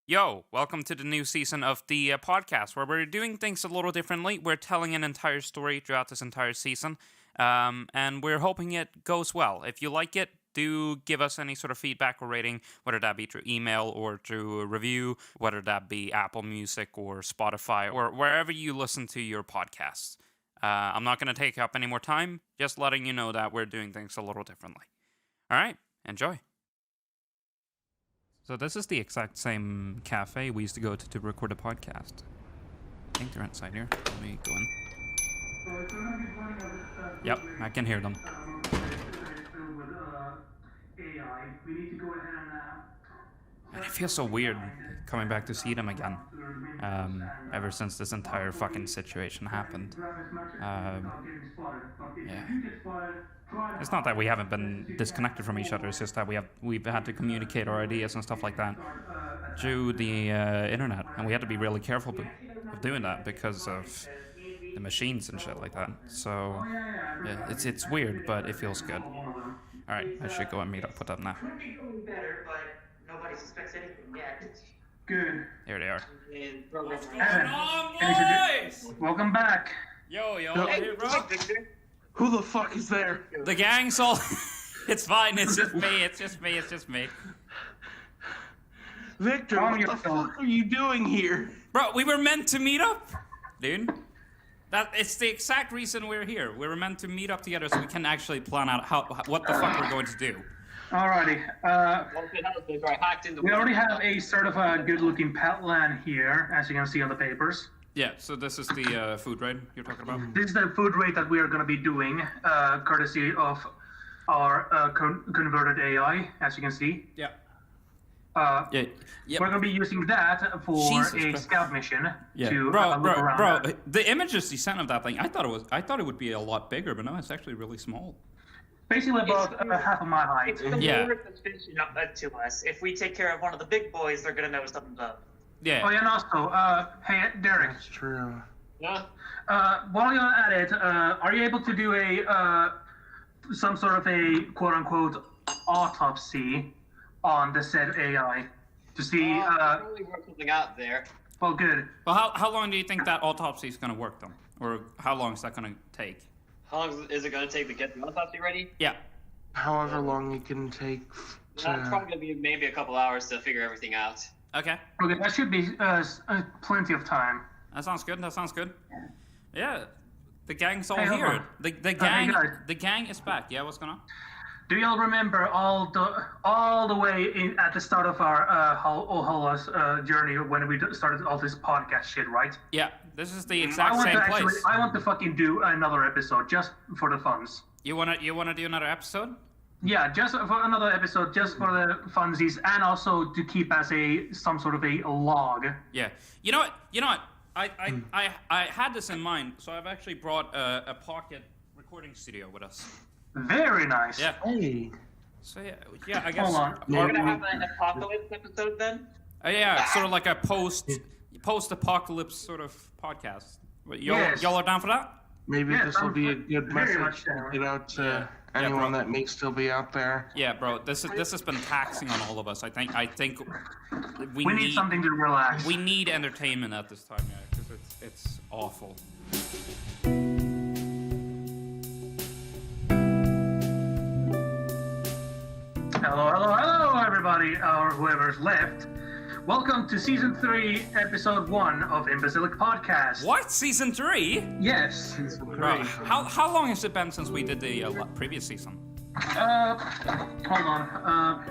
Yo, welcome to the new season of the podcast where we're doing things a little differently. We're telling an entire story throughout this entire season, and we're hoping it goes well. If you like it, do give us any sort of feedback or rating, whether that be through email or through a review, whether that be Apple Music or Spotify or wherever you listen to your podcasts. I'm not going to take up any more time, just letting you know that we're doing things a little differently. All right, enjoy. So this is the exact same cafe we used to go to record a podcast. I think they're inside here. Let me go in. Yep, I can hear them. And it feels so weird coming back to see them again. Ever since this entire fucking situation happened. Yeah. It's not that we haven't been disconnected from each other, it's just that we've had to communicate our ideas and stuff like that through the internet, and we had to be really careful of doing that because of the machines and shit like that. So yeah, it's weird, but it feels good. All right, I should go and meet up with them now. Nobody suspects anything yet. Good. There they are. What's going on, boys? Welcome back. Yo, Hey, bro. Who the fuck is there? The gang's all... It's fine, it's just me. Victor, what the fuck are you doing here? Bro, we were meant to meet up, dude. It's the exact reason we're here. We were meant to meet up together so we can actually plan out what the fuck we're going to do. Alrighty. We already have a sort of a good-looking plan here, as you can see on the papers. Yeah, so this is the food raid you're talking about? This is the food raid that we are going to be doing, courtesy of our converted AI, as you can see. Yeah. We're going to be using that for a scout mission to look around. Bro, the images you sent of that thing, I thought it would be a lot bigger, but no, it's actually really small. Basically about half of my height. It's the suspicion to us. If we take care of one of the big boys, they're gonna know something's up. Yeah. Oh, yeah, and also, hey, Derick. That's true. Yeah? While you're at it, are you able to do some sort of a quote-unquote autopsy on the said AI to see? Probably work something out there. Well, good. Well, how long do you think that autopsy is gonna work, then? Or how long is that gonna take? How long is it gonna take to get the autopsy ready? Yeah. However long it can take It's probably gonna be maybe a couple hours to figure everything out. Okay. Okay, that should be plenty of time. That sounds good. Yeah. The gang's all Hey, hold here. on. The Hey, gang guys. the gang is back. Yeah, what's going on? Do y'all remember all the way at the start of our whole journey when we started all this podcast shit, right? Yeah, this is the exact same place. I want to fucking do another episode just for the funs. You wanna do another episode? Yeah, just for another episode, just for the funsies, and also to keep as some sort of a log. Yeah. You know what? I had this in mind, so I've actually brought a pocket recording studio with us. Very nice. Yeah. Hey. So yeah, I guess. Hold on. We're gonna have an apocalypse episode then? Yeah, sort of like a post-apocalypse sort of podcast. Y'all are down for that? Maybe Yeah, this will be a good very message much to so. get out to Yeah, anyone bro. that may still be out there. Yeah, bro. This has been taxing on all of us. I think We need something to relax. We need entertainment at this time, yeah, because it's awful. Hello, everybody, or whoever's left. Welcome to Season 3, Episode 1 of Imbecilic Podcast. What? Season 3? Yes. Bro, how long has it been since we did the previous season? Hold on.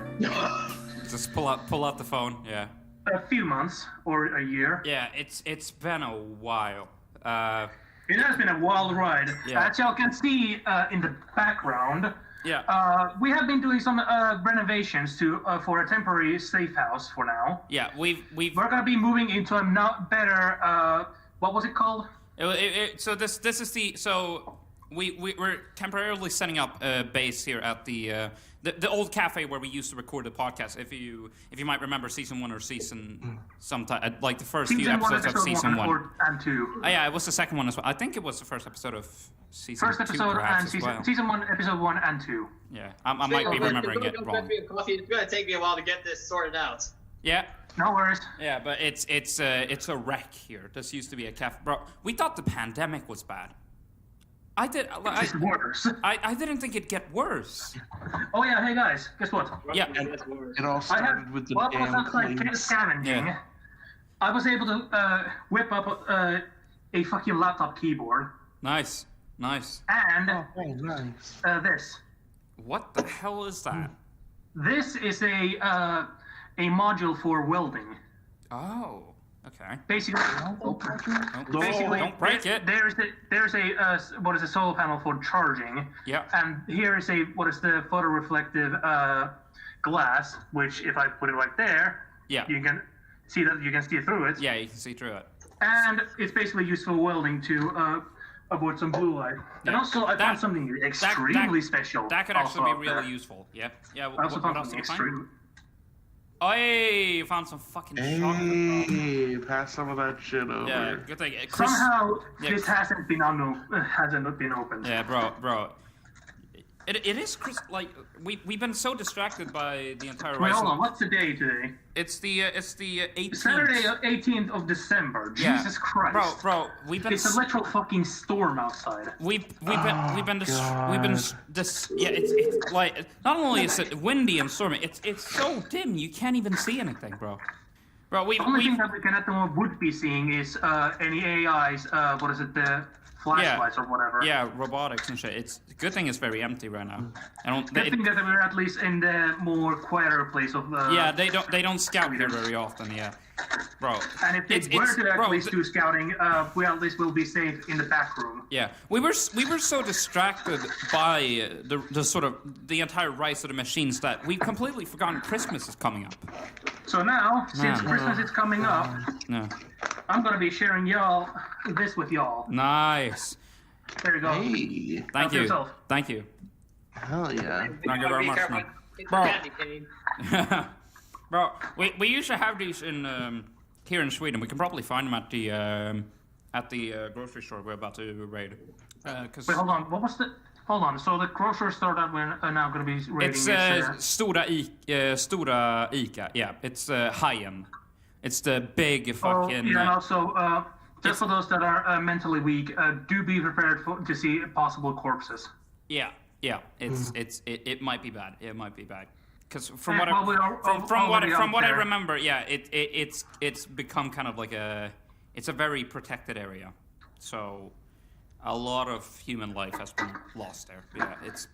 Just pull out the phone. Yeah. A few months or a year. Yeah, it's been a while. It has been a wild ride. Yeah. As y'all can see in the background, Yeah. we have been doing some renovations for a temporary safe house for now. Yeah, we're We're gonna be moving into a not better. What was it called? so this is we're temporarily setting up a base here at the old cafe where we used to record the podcast. If you might remember season 1 or season sometime like the first few Season 1, episodes of episode season 1 and 2. Oh, yeah, it was the second one as well. I think it was the first episode of season 2 perhaps as well. season 1, episode 1 and 2. Yeah, I might be remembering it wrong. It's gonna take me a while to get this sorted out. Yeah. No worries. Yeah, but it's a wreck here. This used to be a cafe. Bro, we thought the pandemic was bad. It's worse. I didn't think it'd get worse. Oh yeah, hey guys, guess what? Yeah. It all started with the what damn was like claims. scavenging. Yeah. I was able to whip up a fucking laptop keyboard Nice. and Oh, nice. this. What the hell is that? This is a module for welding. Oh, okay. Basically, Don't break it. There's a what is a solar panel for charging. Yeah. And here is what is the photoreflective glass, which if I put it right there, Yeah. you can see through it. Yeah, you can see through it. And it's basically used for welding to avoid some blue light. And Yeah. also, I found something extremely special. That could also actually up be there. really useful. Yeah. Yeah. I also What found else something did you find? extreme. Oh, hey, you found some fucking chocolate. Hey, pass some of that shit over. Yeah, good thing. Chris, Somehow, Yeah. this hasn't been opened. yeah, bro. It is Chris. Like we've been so distracted by the entire. Wait, rise hold of- on. What's the day today? It's the 18th. Saturday, 18th of December. Yeah. Jesus Christ. Bro, we've been. It's a literal fucking storm outside. We've been this yeah, it's like not only is it windy and stormy, it's so dim you can't even see anything, bro. Bro, The only thing that we can at the moment would be seeing is any AIs, what is it, the flashlights or whatever. yeah, robotics and shit. It's the good thing it's very empty right now. I don't. Good thing that we're at least in the more quieter place of the... Yeah, they don't scout here very often. Yeah, bro. And if they were to at least do scouting, we at least will be safe in the back room. Yeah, we were so distracted by the sort of the entire rise of the machines that we've completely forgotten Christmas is coming up. So now, since Christmas is coming up, No. I'm gonna be sharing this with y'all. Nice. There you go. Hey, Thank Help you. yourself. Thank you. hell yeah. Thank you very much, man. Bro. Bro, we usually have these in here in Sweden. We can probably find them at the grocery store we're about to raid. Cause Wait, hold on. What was the... Hold on. So the grocery store that we're now gonna be raiding it's is... Stora Ica. Yeah, it's Hajen. It's the big fucking. yeah, and also, just for those that are mentally weak, do be prepared to see possible corpses. Yeah. It might be bad. It might be bad. Because from Yeah, what well, we are from already what I out there. remember, yeah, it's become kind of like it's a very protected area, so a lot of human life has been lost there. Yeah, it's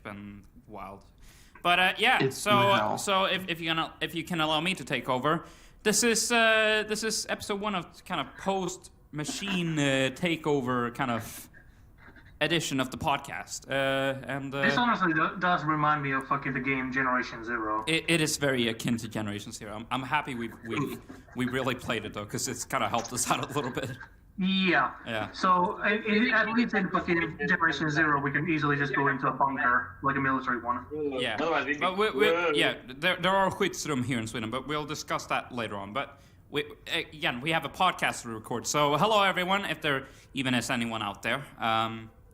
been wild. But yeah, It's been hell. so if you can allow me to take over, this is episode 1 of kind of post machine takeover kind of edition of the podcast, and This honestly does remind me of fucking the game Generation Zero. it is very akin to Generation Zero. I'm happy we really played it though, because it's kind of helped us out a little bit. Yeah. Yeah. So at least in fucking Generation Zero, we can easily just go into a bunker, like a military one. Yeah, but there are skydrum here in Sweden, but we'll discuss that later on. But we have a podcast to record. So hello everyone, if there even is anyone out there.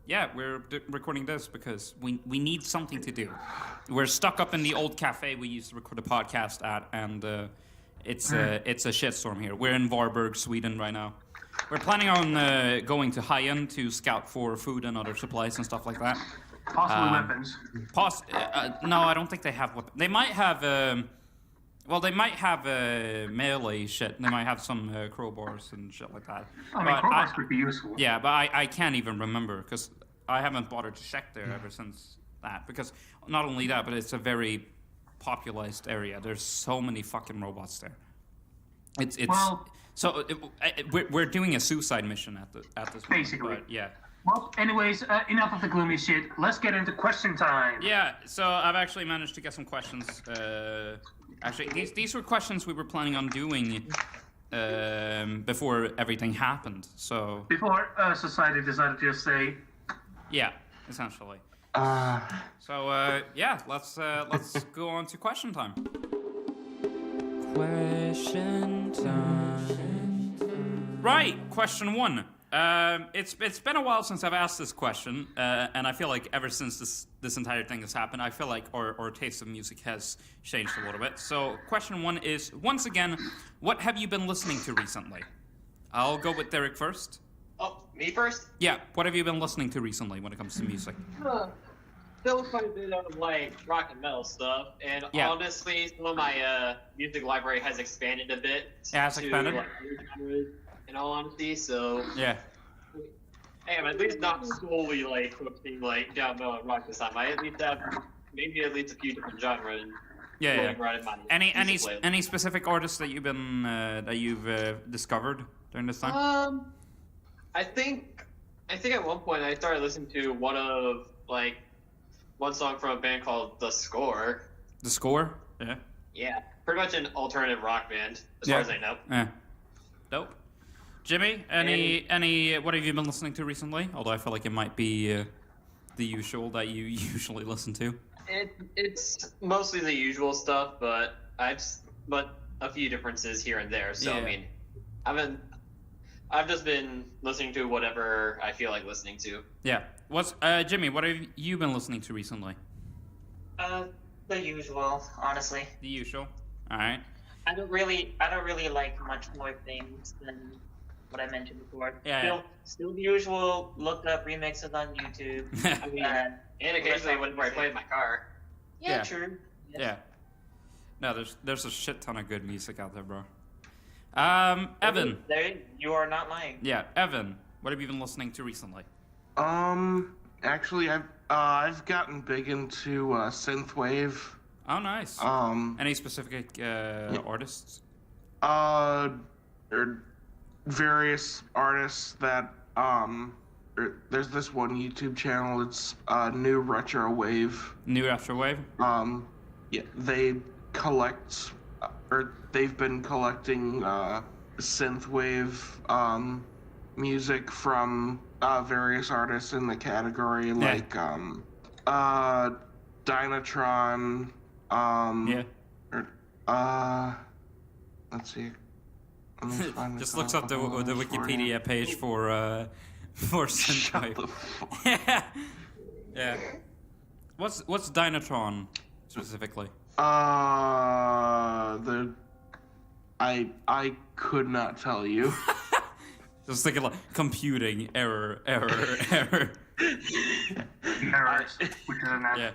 Yeah, we're recording this because we need something to do. We're stuck up in the old cafe we used to record the podcast at, and it's a shitstorm here. We're in Varberg, Sweden right now. We're planning on going to Hajen to scout for food and other supplies and stuff like that. Possibly weapons. No, I don't think they have weapons. They might have. They might have melee shit. They might have some crowbars and shit like that. I mean, crowbars could be useful. Yeah, but I can't even remember because I haven't bothered to check there ever since that. Because not only that, but it's a very populated area. There's so many fucking robots there. It's Well- so we're doing a suicide mission at this point. Basically. But yeah. Well, anyways, enough of the gloomy shit. Let's get into question time. Yeah, so I've actually managed to get some questions. Actually, these were questions we were planning on doing before everything happened. So Before society decided to just say, yeah, essentially. Uh, So yeah, let's go on to question time. Question time. Right, question 1. It's been a while since I've asked this question, and I feel like ever since this entire thing has happened, I feel like our taste of music has changed a little bit. So, question 1 is, once again, what have you been listening to recently? I'll go with Derick first. Oh, me first? Yeah, what have you been listening to recently when it comes to music? Still quite a bit of like rock and metal stuff, and Yeah. honestly, some of my music library has expanded a bit. It has to, expanded? Like, other genres, in all honesty, so Yeah. hey, I'm at least not solely like focusing like down metal and rock this time. I at least have maybe at least a few different genres. Yeah, yeah. going right in my Any music playlist. any specific artists that you've discovered during this time? I think at one point I started listening to one song from a band called The Score. The Score? Yeah. Yeah, pretty much an alternative rock band, as Yeah. far as I know. Yeah. Dope. Jimmy, any what have you been listening to recently? Although I feel like it might be the usual that you usually listen to. It's mostly the usual stuff, but a few differences here and there. So Yeah. I mean, I've just been listening to whatever I feel like listening to. Yeah. What's Jimmy, what have you been listening to recently? The usual, honestly. The usual. Alright. I don't really like much more things than what I mentioned before. Yeah, Still the usual. Look up remixes on YouTube. I mean, and occasionally whenever I play in my car. Yeah. True. Yes. Yeah. No, there's a shit ton of good music out there, bro. Evan. You are not lying. Yeah, Evan, what have you been listening to recently? Actually, I've gotten big into synthwave. Oh, nice. Any specific artists? Various artists that there's this one YouTube channel. It's New Retro Wave. New Afterwave? Yeah, they collect, or they've been collecting synthwave music from various artists in the category, like Dynatron. Yeah. Let's see. Let me find Just this looks out up the for you. Wikipedia page for Shut synthwave. the fuck. Yeah. Yeah. What's Dynatron specifically? I could not tell you. Just thinking like computing error. Errors, which is an app. Yeah.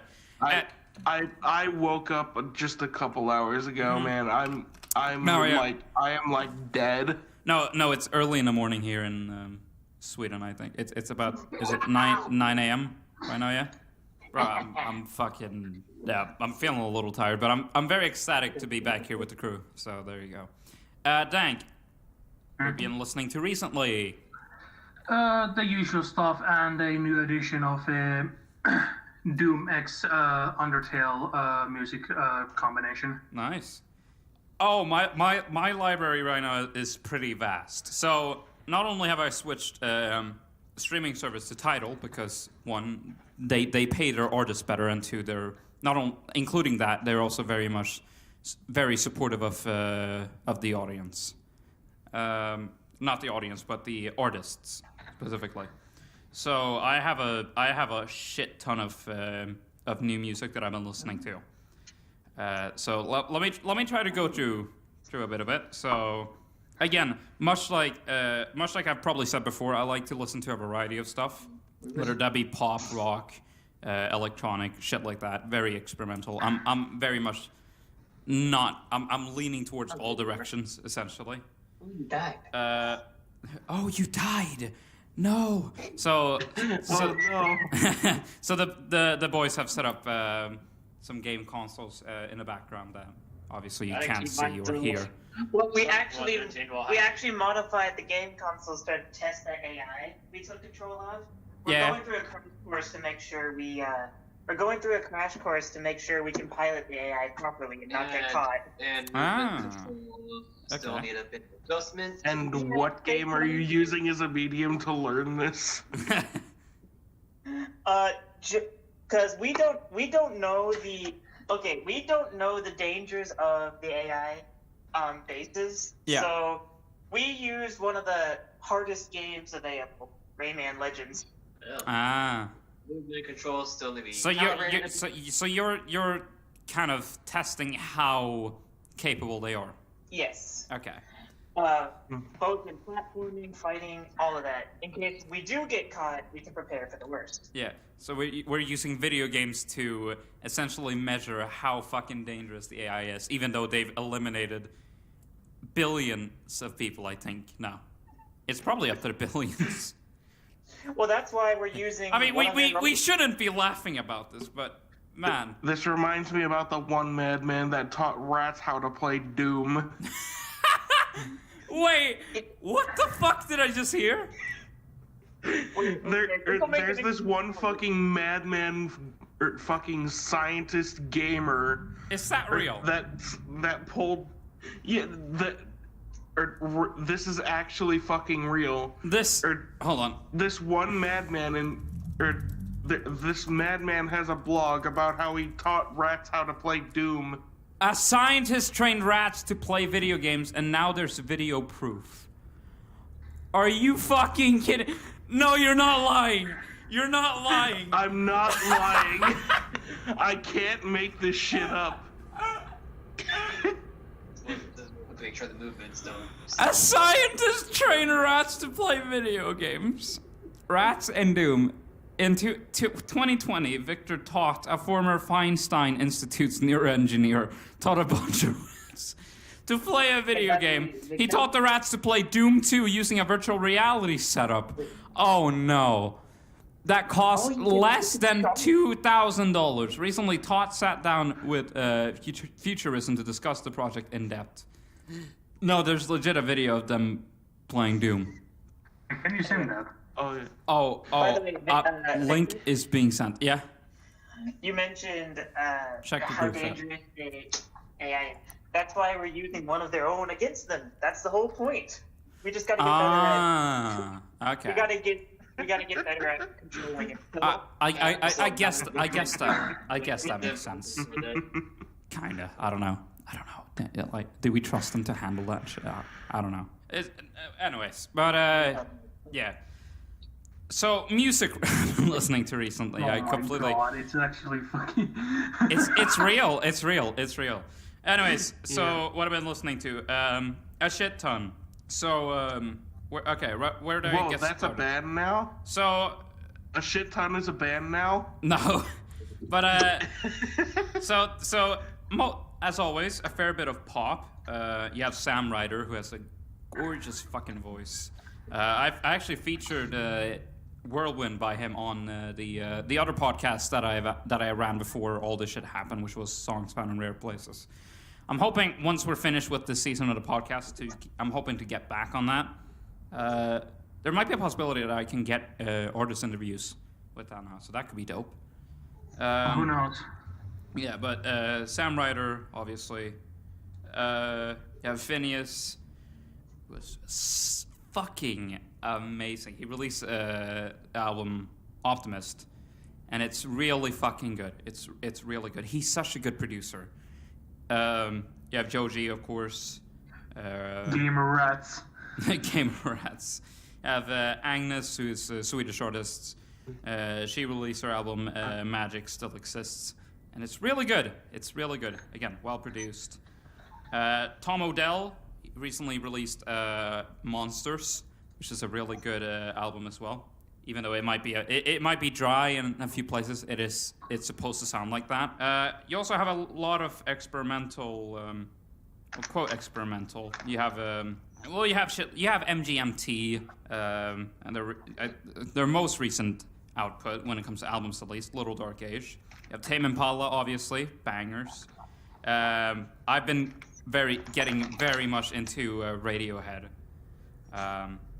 I woke up just a couple hours ago, man. I am like dead. No, it's early in the morning here in Sweden. I think it's about, is it 9 a.m. right now? Yeah. Bro, I'm fucking, yeah. I'm feeling a little tired, but I'm very ecstatic to be back here with the crew. So there you go. DAnk, what have you been listening to recently? The usual stuff and a new edition of Doom X Undertale music combination. Nice. Oh, my library right now is pretty vast. So not only have I switched streaming service to Tidal because one, they pay their artists better, and two, they're including that, they're also very supportive of the audience. Not the audience, but the artists specifically. So I have a shit ton of new music that I've been listening to. So let me try to go through a bit of it. So again, much like I've probably said before, I like to listen to a variety of stuff, whether that be pop, rock, electronic, shit like that. Very experimental. I'm very much not. I'm leaning towards all directions essentially. You died. Oh, you died. No. So no. so the boys have set up some game consoles in the background that obviously you can't see or hear. Well, we actually modified the game consoles to test the AI we took control of. We're going through a crash course to make sure we can pilot the AI properly and not get caught. And still Okay. need a bit of adjustment. And what game are you using as a medium to learn this? Because we don't know the dangers of the AI bases. Yeah. So We used one of the hardest games available, Rayman Legends. Yeah. Ah. Movement control still need to be So you're kind of testing how capable they are. Yes. Okay. Both in platforming, fighting, all of that. In case we do get caught, we can prepare for the worst. Yeah. So we're using video games to essentially measure how fucking dangerous the AI is, even though they've eliminated billions of people, I think. No. It's probably up to the billions. Well, that's why we're using... I mean, we shouldn't be laughing about this, but, man. This reminds me about the one madman that taught rats how to play Doom. Wait, what the fuck did I just hear? There's this one fucking madman, fucking scientist gamer. Is that real? That pulled... Yeah, this is actually fucking real. Hold on. This one madman this madman has a blog about how he taught rats how to play Doom. A scientist trained rats to play video games, and now there's video proof. Are you fucking kidding? No, you're not lying. You're not lying. I'm not lying. I can't make this shit up. Make sure the movements don't. A scientist trained rats to play video games. Rats and Doom. In 2020, Victor taught, a former Feinstein Institute's neuroengineer, taught a bunch of rats to play a video game. He taught the rats to play Doom 2 using a virtual reality setup. Oh no. That cost less than $2,000. Recently, Todd sat down with Futurism to discuss the project in depth. No, there's legit a video of them playing Doom. Can you send that? Oh, yeah. By the way, link is being sent. Yeah. You mentioned Check the how group chat. dangerous AI. That's why we're using one of their own against them. That's the whole point. We just gotta get better at. Okay. We gotta get better at controlling it. I guess that makes sense. Kinda. I don't know. Like, do we trust them to handle that shit? I don't know. Anyways, but yeah. So music I'm listening to recently. I completely. God, it's actually fucking. it's real. It's real. Anyways, so what I've been listening to, a shit ton. So where do I get that's started? a band now? So a shit ton is a band now? no, but as always, a fair bit of pop. You have Sam Ryder, who has a gorgeous fucking voice. I actually featured Whirlwind by him on the other podcast that I ran before all this shit happened, which was Songs Found in Rare Places. I'm hoping once we're finished with this season of the podcast, I'm hoping to get back on that. There might be a possibility that I can get artist interviews with that now, so that could be dope. Who knows? Yeah, but Sam Ryder, obviously. You have Phineas, who was fucking amazing. He released an album, Optimist, and it's really fucking good. It's really good. He's such a good producer. You have Joji, of course. Gamer Rats. Gamer Rats. You have Agnes, who's a Swedish artist. She released her album, Magic Still Exists. And it's really good. It's really good. Again, well produced. Tom Odell recently released Monsters, which is a really good album as well. Even though it might be it might be dry in a few places, it's supposed to sound like that. You also have a lot of experimental, quote experimental. You have you have MGMT and their most recent output when it comes to albums at least, Little Dark Age. You have Tame Impala, obviously, bangers. I've been getting very much into Radiohead.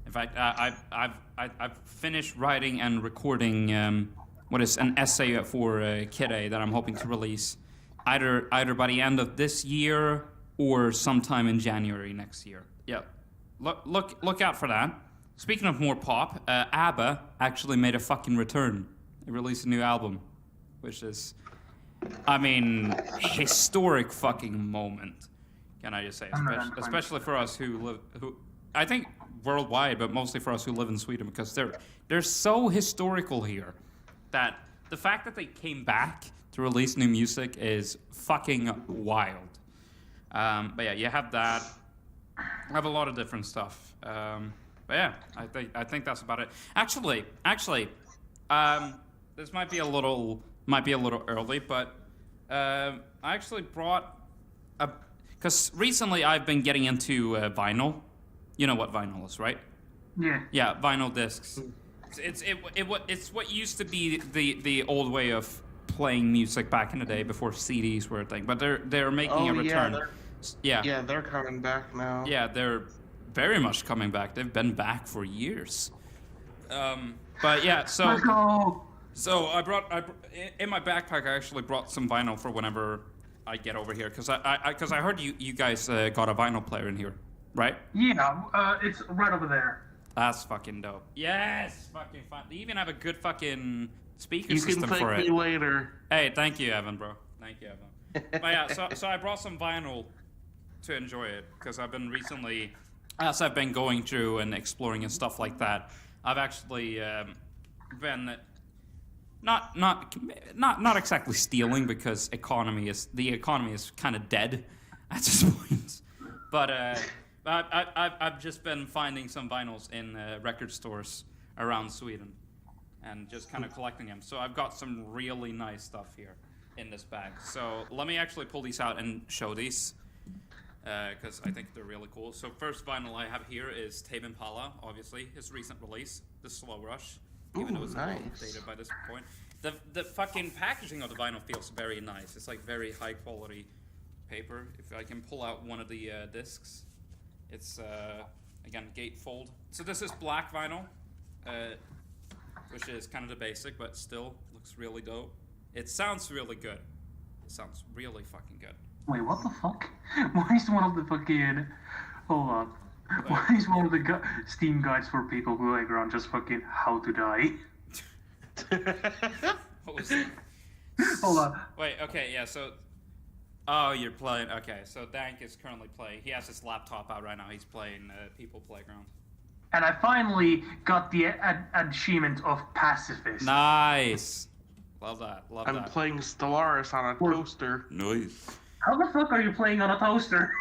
In fact, I've finished writing and recording what is an essay for Kid A that I'm hoping to release either by the end of this year or sometime in January next year. Yeah, look out for that. Speaking of more pop, ABBA actually made a fucking return. They released a new album, which is, I mean, historic fucking moment. Can I just say, especially for us who I think worldwide, but mostly for us who live in Sweden, because they're so historical here that the fact that they came back to release new music is fucking wild. But yeah, you have that. I have a lot of different stuff. But yeah, I think that's about it. Actually, this might be a little early, but I actually brought because recently I've been getting into vinyl. You know what vinyl is, right? Yeah. Yeah, vinyl discs. It's what used to be the old way of playing music back in the day before CDs were a thing. But they're making a return. Yeah, they're coming back now. Yeah, they're very much coming back. They've been back for years. But yeah, so Let's go. so I brought in my backpack. I actually brought some vinyl for whenever I get over here, because I heard you guys got a vinyl player in here, right? Yeah, it's right over there. That's fucking dope. Yes, fucking fun. They even have a good fucking speaker You system can for thank it. me later. Hey, thank you, Evan, bro. Thank you, Evan. But yeah, so I brought some vinyl to enjoy it, because I've been recently, as I've been going through and exploring and stuff like that, I've actually been not exactly stealing, because the economy is kind of dead at this point, but I've just been finding some vinyls in record stores around Sweden and just kind of collecting them. So I've got some really nice stuff here in this bag. So let me actually pull these out and show these, because I think they're really cool. So first vinyl I have here is Tame Impala, obviously, his recent release, The Slow Rush, even though it's a little dated by this point. The fucking packaging of the vinyl feels very nice. It's like very high quality paper. If I can pull out one of the discs, it's again gatefold. So this is black vinyl, which is kind of the basic, but still looks really dope. It sounds really good. It sounds really fucking good. Wait, what the fuck? Why is one of the fucking... Hold on. Why is one of the Steam guides for people going around just fucking how to die? What was that? Hold on. Wait, okay, yeah, so... Oh, you're playing... Okay, so DAnk is currently playing... He has his laptop out right now. He's playing People Playground. And I finally got the achievement of pacifist. Nice! Love that, love that. I'm playing Stellaris on a toaster. Nice. How the fuck are you playing on a toaster?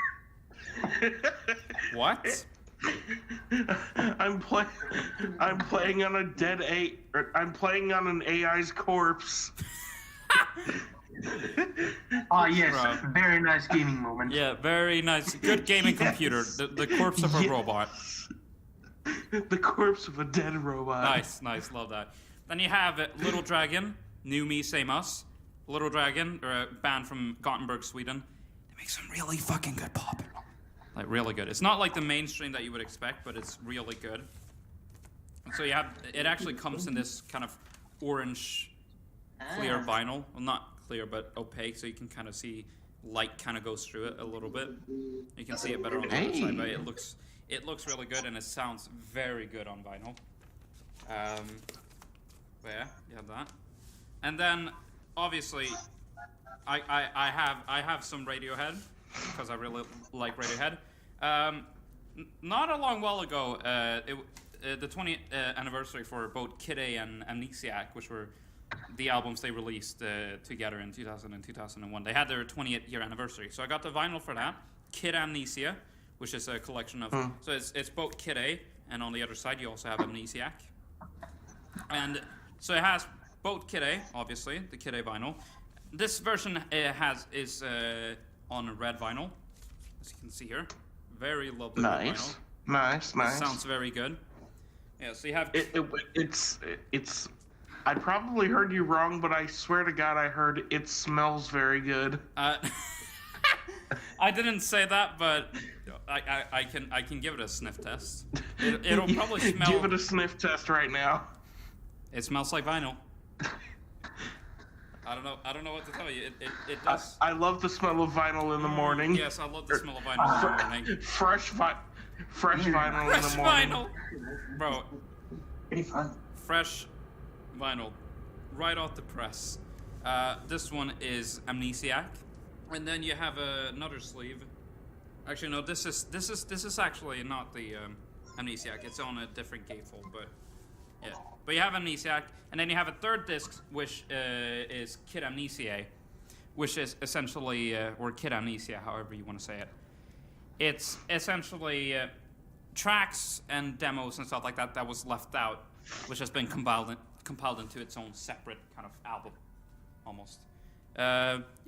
What? I'm playing on a dead A. I'm playing on an AI's corpse. Ah, yes. Bro. Very nice gaming moment. Yeah, very nice. Good gaming computer. The corpse of a robot. The corpse of a dead robot. Nice, love that. Then you have Little Dragon, New Me, Same Us. Little Dragon, or a band from Gothenburg, Sweden. They make some really fucking good pop. Like, really good. It's not like the mainstream that you would expect, but it's really good. And so you have, it actually comes in this kind of orange, clear vinyl. Well, not clear, but opaque, so you can kind of see light kind of goes through it a little bit. You can see it better on the other side, but it looks really good, and it sounds very good on vinyl. But yeah, you have that. And then, obviously, I have some Radiohead, because I really like Radiohead. Not a long while ago, the 20th anniversary for both Kid A and Amnesiac, which were the albums they released together in 2000 and 2001. They had their 20th year anniversary. So I got the vinyl for that. Kid Amnesia, which is a collection of... So it's both Kid A, and on the other side you also have Amnesiac. And so it has both Kid A, obviously, the Kid A vinyl. This version is on red vinyl, as you can see here. Very lovely vinyl. Nice. It sounds very good. Yeah, so you have... It's... I probably heard you wrong, but I swear to God I heard it smells very good. I didn't say that, but I can give it a sniff test. It'll probably smell... Give it a sniff test right now. It smells like vinyl. I don't know what to tell you. It does. I love the smell of vinyl in the morning. Yes, I love the smell of vinyl in the morning. Fresh vinyl in the morning. Fresh vinyl, bro. Pretty fun. Fresh vinyl, right off the press. This one is Amnesiac, and then you have another sleeve. Actually, no. This is actually not the Amnesiac. It's on a different gatefold, but yeah. But you have Amnesiac, and then you have a third disc, which is Kid Amnesia, which is essentially or Kid Amnesia, however you want to say it. It's essentially tracks and demos and stuff like that that was left out, which has been compiled into its own separate kind of album, almost. You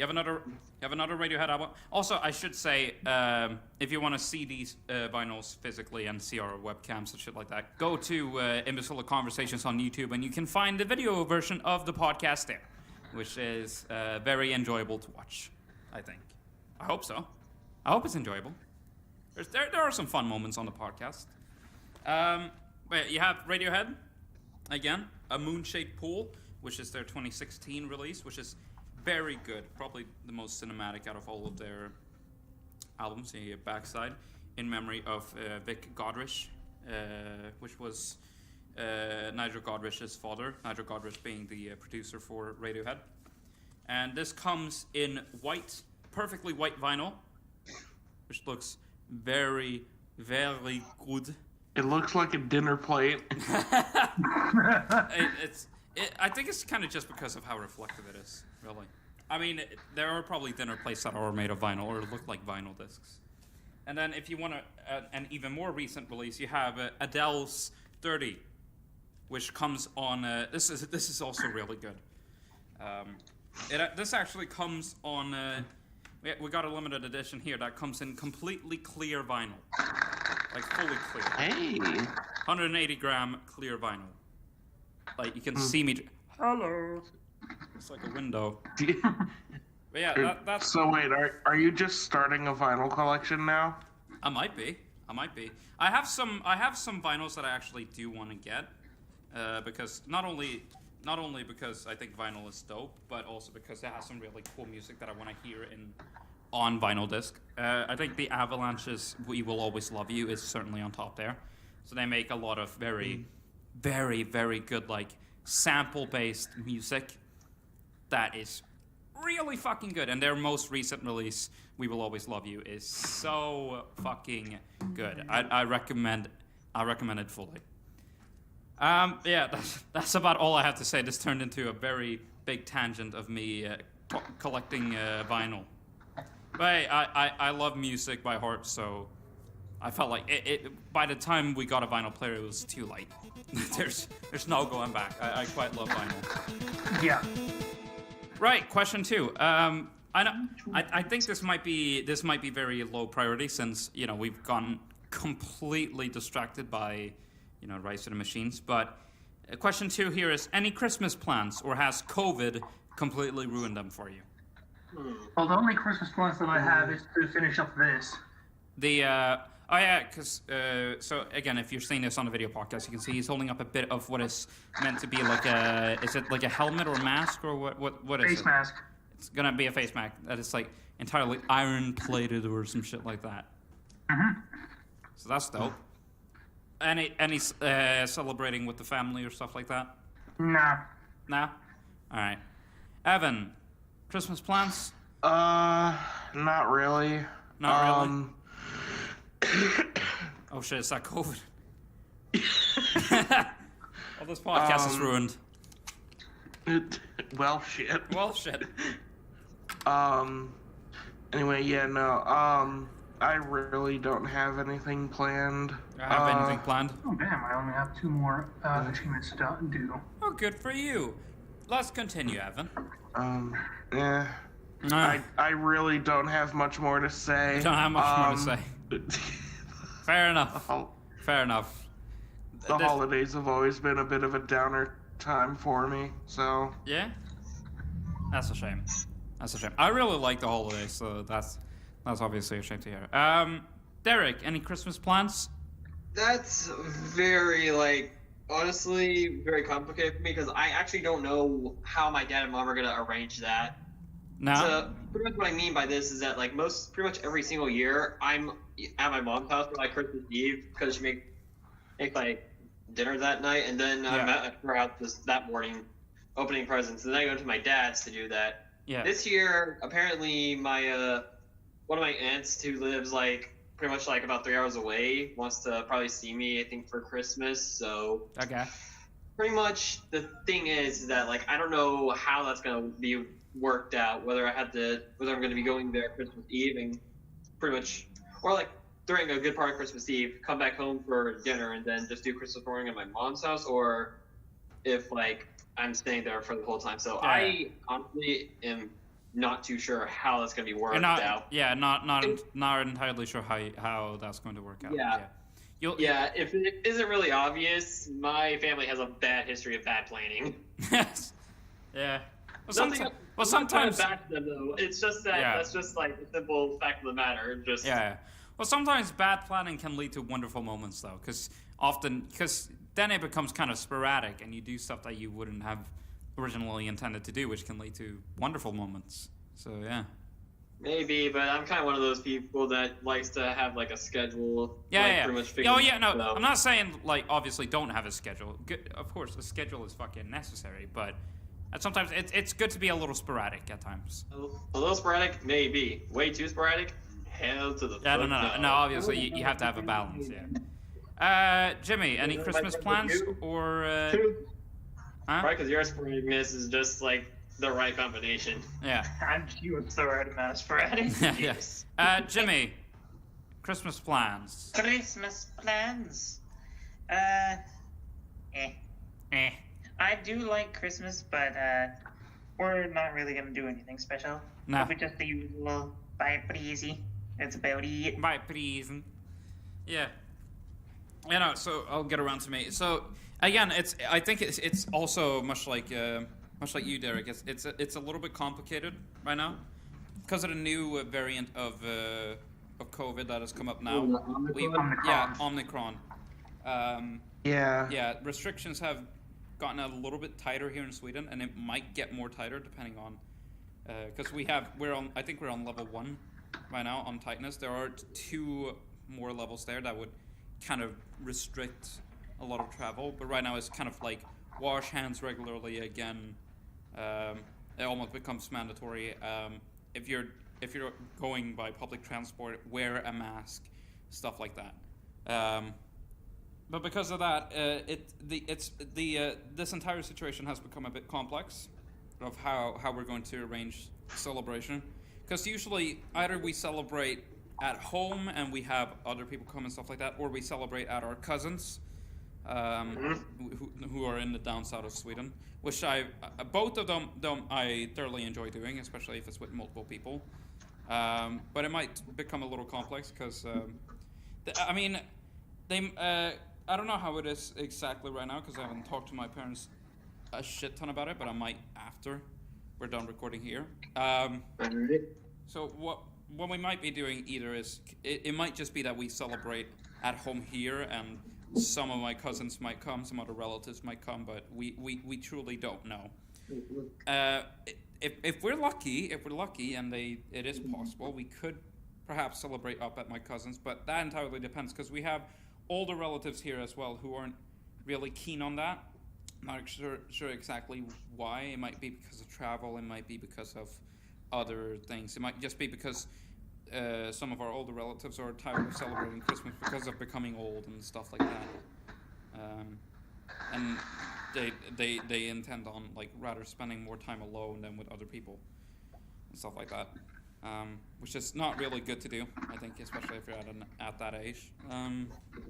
have another Radiohead album. Also, I should say, if you want to see these vinyls physically and see our webcams and shit like that, go to Imbecilic Conversations on YouTube, and you can find the video version of the podcast there, which is very enjoyable to watch. I think. I hope so. I hope it's enjoyable. There are some fun moments on the podcast. But you have Radiohead again, A Moon-Shaped Pool, which is their 2016 release, which is very good, probably the most cinematic out of all of their albums. The backside, in memory of Vic Godrich, which was Nigel Godrich's father. Nigel Godrich being the producer for Radiohead. And this comes in white, perfectly white vinyl, which looks very, very good. It looks like a dinner plate. I think it's kind of just because of how reflective it is, really. I mean, there are probably dinner plates that are made of vinyl or look like vinyl discs. And then if you want an even more recent release, you have Adele's 30, which comes on... This is also really good. This actually comes on... we got a limited edition here that comes in completely clear vinyl. Like, fully clear. Hey! 180 gram clear vinyl. Like, you can see me... Hello! It's like a window. But yeah, that's... So wait, are you just starting a vinyl collection now? I might be. I have some vinyls that I actually do want to get. Because not only because I think vinyl is dope, but also because it has some really cool music that I want to hear on vinyl disc. I think the Avalanche's We Will Always Love You is certainly on top there. So they make a lot of very, very, very good, like, sample-based music that is really fucking good. And their most recent release, We Will Always Love You, is so fucking good. I recommend it fully. Yeah, that's about all I have to say. This turned into a very big tangent of me collecting vinyl. But hey, I love music by heart, so I felt like it. By the time we got a vinyl player, it was too late. There's no going back. I quite love vinyl. Yeah. Right. Question 2. I think this might be very low priority since we've gotten completely distracted by Rise of the Machines. But question 2 here is: any Christmas plans, or has COVID completely ruined them for you? Well, the only Christmas plans that I have is to finish up this. So again, if you're seeing this on the video podcast, you can see he's holding up a bit of what is meant to be like is it like a helmet or mask or what is it? Face mask. It's gonna be a face mask that is like entirely iron plated or some shit like that. Mm-hmm. So that's dope. Any celebrating with the family or stuff like that? Nah. Nah? Alright. Evan, Christmas plans? Not really. Not really? Oh shit, it's that COVID. Well, this podcast is ruined. Well, shit. Well, shit. Anyway, yeah, no, I really don't have anything planned. Have anything planned? Oh, damn, I only have 2 more achievements to do. Oh, good for you. Let's continue, Evan. Yeah. I really don't have much more to say. You don't have much more to say. Fair enough. Fair enough. The holidays have always been a bit of a downer time for me, so... Yeah? That's a shame. I really like the holidays, so that's obviously a shame to hear. Derick, any Christmas plans? That's very, honestly, very complicated for me, because I actually don't know how my dad and mom are going to arrange that. No. So, pretty much what I mean by this is that, pretty much every single year, I'm at my mom's house for, Christmas Eve, because she make dinner that night, and then I'm at her house that morning, opening presents, and then I go to my dad's to do that. Yeah. This year, apparently, my, one of my aunts who lives, pretty much like about 3 hours away. Wants to probably see me, I think, for Christmas. So Okay. pretty much the thing is that like I don't know how that's gonna be worked out. Whether I'm gonna be going there Christmas Eve and pretty much, or like during a good part of Christmas Eve, come back home for dinner and then just do Christmas morning at my mom's house, or if like I'm staying there for the whole time. So I honestly am not too sure how that's gonna be worked out. Yeah, not entirely sure how that's going to work out. Yeah. If it isn't really obvious, my family has a bad history of bad planning. Yes. Yeah. Well, sometimes back to them though. It's just that that's just like the simple fact of the matter. Just Well, sometimes bad planning can lead to wonderful moments though, because then it becomes kind of sporadic, and you do stuff that you wouldn't have originally intended to do, which can lead to wonderful moments. So yeah. Maybe, but I'm kind of one of those people that likes to have like a schedule. Pretty much I'm not saying like obviously don't have a schedule. Of course, a schedule is fucking necessary, but sometimes it's good to be a little sporadic at times. A little sporadic, maybe. Way too sporadic, hell to the fuck no. Obviously, you have to have a balance. Yeah. Jimmy, any Christmas plans or? Right, because your sporadicness is just like the right combination. Yeah. I'm just the right amount of sporadic. Yes. Jimmy, Christmas plans. Christmas plans. I do like Christmas, but we're not really gonna do anything special. No. We're just the usual buy it pretty easy. That's about it. Buy it pretty easy. Yeah. So I'll get around to me. So again, I think it's also much like you, Derick. It's a little bit complicated right now because of the new variant of COVID that has come up now. Omicron. Restrictions have gotten a little bit tighter here in Sweden, and it might get more tighter depending on because I think we're on level 1 right now on tightness. There are 2 more levels there that would kind of restrict a lot of travel, but right now it's kind of like wash hands regularly again. It almost becomes mandatory. If you're going by public transport, wear a mask, stuff like that. But because of that, this entire situation has become a bit complex of how we're going to arrange celebration. Because usually either we celebrate at home and we have other people come and stuff like that, or we celebrate at our cousins who are in the down south of Sweden, which both of them I thoroughly enjoy doing, especially if it's with multiple people. But it might become a little complex because I don't know how it is exactly right now because I haven't talked to my parents a shit ton about it, but I might after we're done recording here. So what we might be doing either is it might just be that we celebrate at home here, and some of my cousins might come, some other relatives might come, but we truly don't know. If we're lucky, and it is possible, we could perhaps celebrate up at my cousins, but that entirely depends because we have older relatives here as well who aren't really keen on that. Not sure exactly why. It might be because of travel. It might be because of other things. It might just be because some of our older relatives are tired of celebrating Christmas because of becoming old and stuff like that. And they intend on like rather spending more time alone than with other people and stuff like that. Which is not really good to do, I think, especially if you're at that age.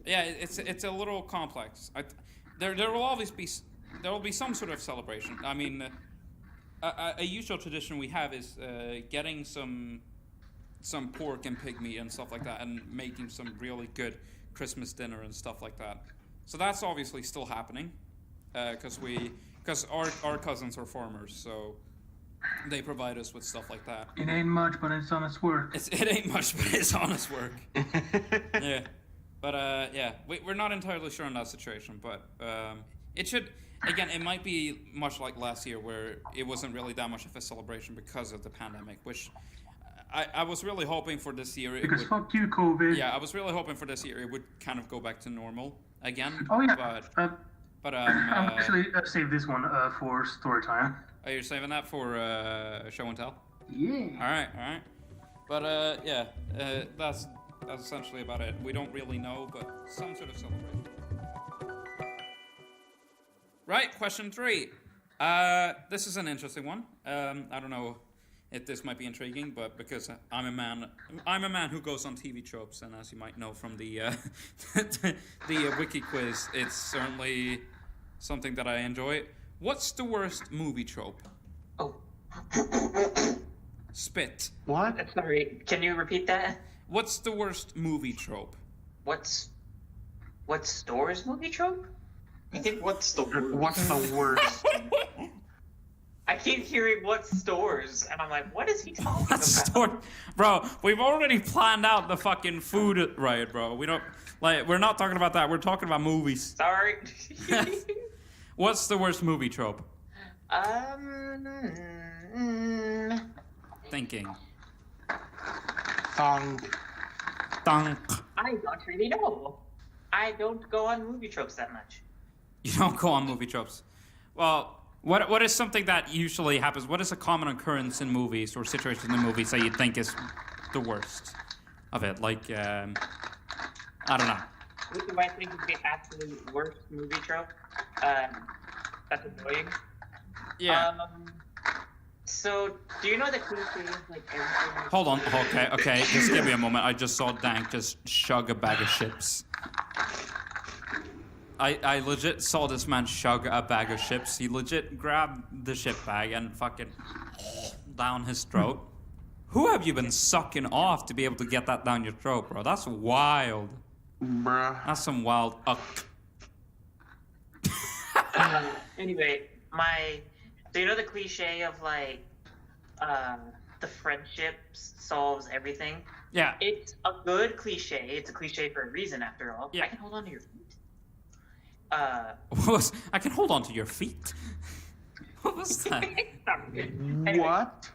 It's a little complex. There will be some sort of celebration. I mean, a usual tradition we have is getting some pork and pig meat and stuff like that, and making some really good Christmas dinner and stuff like that. So that's obviously still happening, because our cousins are farmers, so they provide us with stuff like that. It ain't much, but it's honest work. It ain't much, but it's honest work. Yeah, but we're not entirely sure on that situation, but it should. Again, it might be much like last year, where it wasn't really that much of a celebration because of the pandemic, which I was really hoping for this year. Because fuck you, COVID. Yeah, I was really hoping for this year it would kind of go back to normal again. Oh yeah. But I'm actually save this one for story time. Are you saving that for show and tell? Yeah. All right. But That's essentially about it. We don't really know, but some sort of celebration. Right, question 3. This is an interesting one. I don't know if this might be intriguing, but because I'm a man who goes on TV tropes, and as you might know from the the wiki quiz, it's certainly something that I enjoy. What's the worst movie trope? Oh. What? Spit. Sorry, can you repeat that? What's the worst movie trope? What's Store's movie trope? What's the word? What's the worst? I keep hearing what stores, and I'm like, what is he talking about? Store, bro. We've already planned out the fucking food riot, bro. We don't like. We're not talking about that. We're talking about movies. Sorry. What's the worst movie trope? Thinking. Thong. Dunk. I don't really know. I don't go on movie tropes that much. You don't go on movie tropes. Well, what is something that usually happens? What is a common occurrence in movies or situations in movies that you think is the worst of it? Like, I don't know. What do I think is the absolute worst movie trope? That's annoying. Yeah. So, do you know the cliches, like everything? Hold on. Okay. Just give me a moment. I just saw DAnk just chug a bag of chips. I legit saw this man chug a bag of chips. He legit grabbed the chip bag and fucking down his throat. Who have you been sucking off to be able to get that down your throat, bro? That's wild. Bruh. That's some wild Anyway, do you know the cliche of like, the friendship solves everything? Yeah. It's a good cliche. It's a cliche for a reason, after all. Yeah. I can hold on to your feet. I can hold on to your feet. What was that? Anyway, What?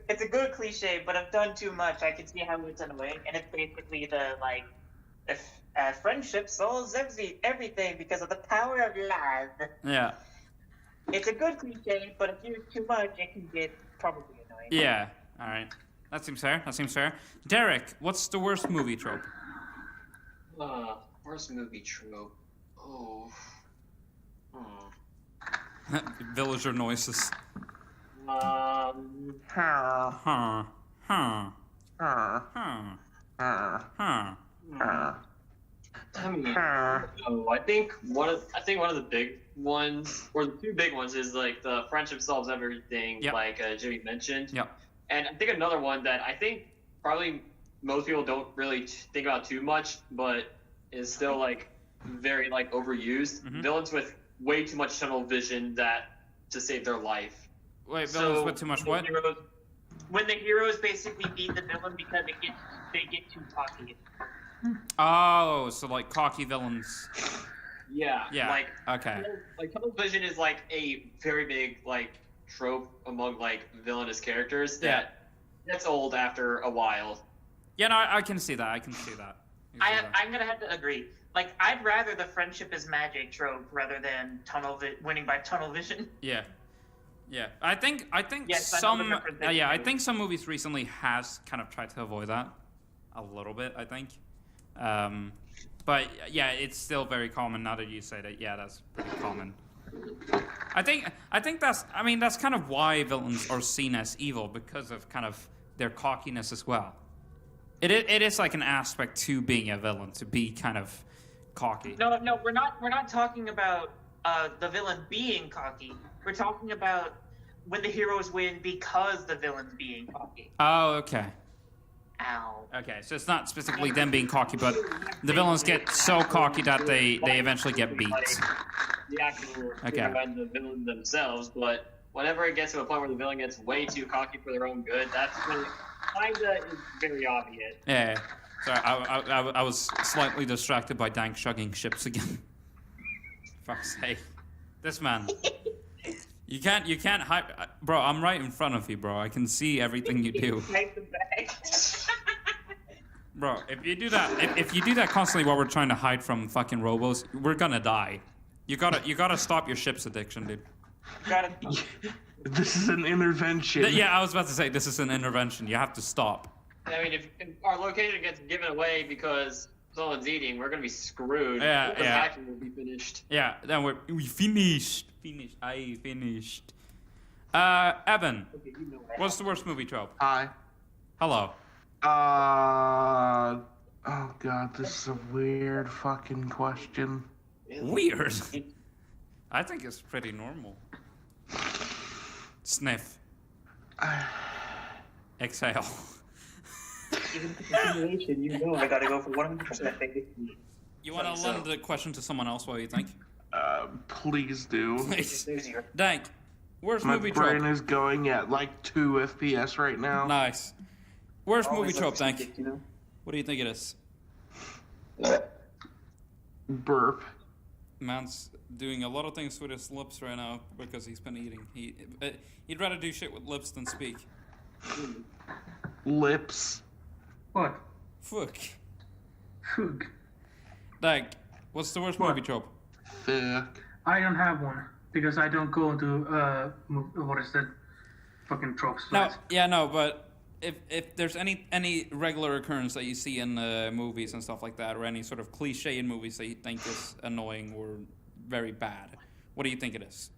It's a good cliche, but I've done too much. I can see how it's annoying, and it's basically the like, friendship solves everything because of the power of love. Yeah. It's a good cliche, but if you use too much, it can get probably annoying. Yeah. All right. That seems fair. Derick, what's the worst movie trope? Worst movie trope. Oh. Villager noises. Huh. Huh. Huh. Huh. Huh. Huh. I mean, Huh. I think one of the big ones, or the two big ones, is like the friendship solves everything, Yep. like Jimmy mentioned. Yep. And I think another one that I think probably most people don't really think about too much, but is still like very like overused. Mhm. Villains with way too much tunnel vision to save their life. Wait, villains with too much what? When the heroes basically beat the villain because they get too cocky. Oh, so like cocky villains. Yeah. Yeah. Like Okay. like tunnel vision is like a very big like trope among like villainous characters that gets old after a while. Yeah, no, I can see that. I'm gonna have to agree. Like, I'd rather the friendship is magic trope rather than winning by tunnel vision. Yeah. I think Yes, I know some the difference in I two. think some movies recently has kind of tried to avoid that a little bit, I think. But yeah, it's still very common now that you say that. Yeah, that's pretty common. I think that's kind of why villains are seen as evil, because of kind of their cockiness as well. It is like an aspect to being a villain, to be kind of cocky. No, we're not talking about the villain being cocky. We're talking about when the heroes win because the villain's being cocky. Oh, okay. Ow. Okay, so it's not specifically them being cocky, but the villains get so cocky that they eventually get beat. The actual Okay. and the villain themselves, but whenever it gets to a point where the villain gets way too cocky for their own good, that's when it kinda is very obvious. Yeah. Sorry, I was slightly distracted by DAnk chugging chips again. Fuck's sake. This man. You can't hide. Bro, I'm right in front of you, bro. I can see everything you do. Take them back. Bro, if you do that constantly while we're trying to hide from fucking robos, we're gonna die. You gotta stop your chips addiction, dude. Gotta. This is an intervention. Yeah, I was about to say this is an intervention. You have to stop. I mean, if our location gets given away because someone's eating, we're gonna be screwed. Yeah, the yeah. action will be finished. Yeah, then we finished. I finished. Evan, Okay, you know that. what's the worst movie trope? Hi. Hello. Oh god, this is a weird fucking question. Weird. I think it's pretty normal. Sniff. Exhale. Even the continuation, you know I gotta go for 100%, baby. You want to lend the question to someone else? What do you think? Please do. Please. It's easier. Dank, worst My movie brain trope. is going at like 2 FPS right now. Nice. Worst movie Always trope, like Dank. you know? What do you think it is? Burp. Man's doing a lot of things with his lips right now because he's been eating. He'd rather do shit with lips than speak. Lips. What? Fuck. Fug. Dank, what's the worst What? movie trope? Fuck. I don't have one because I don't go into what is that? Fucking tropes. No, right? yeah, no, but if there's any regular occurrence that you see in movies and stuff like that, or any sort of cliche in movies that you think is annoying or very bad, what do you think it is?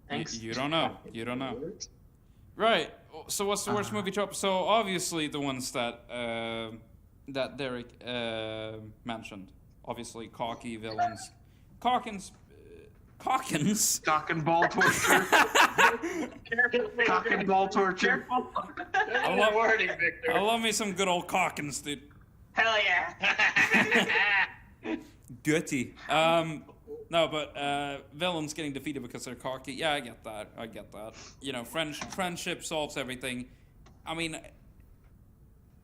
Thanks. You don't know. You don't know. Right. So what's the worst movie trope? So obviously the ones that that Derick mentioned. Obviously cocky villains. Cock Cock and ball torture. Cock and ball torture. I love wording, Victor. I love me some good old Cockins, dude. Hell yeah! Gutty. No, but villains getting defeated because they're cocky. Yeah, I get that. You know, friendship solves everything. I mean,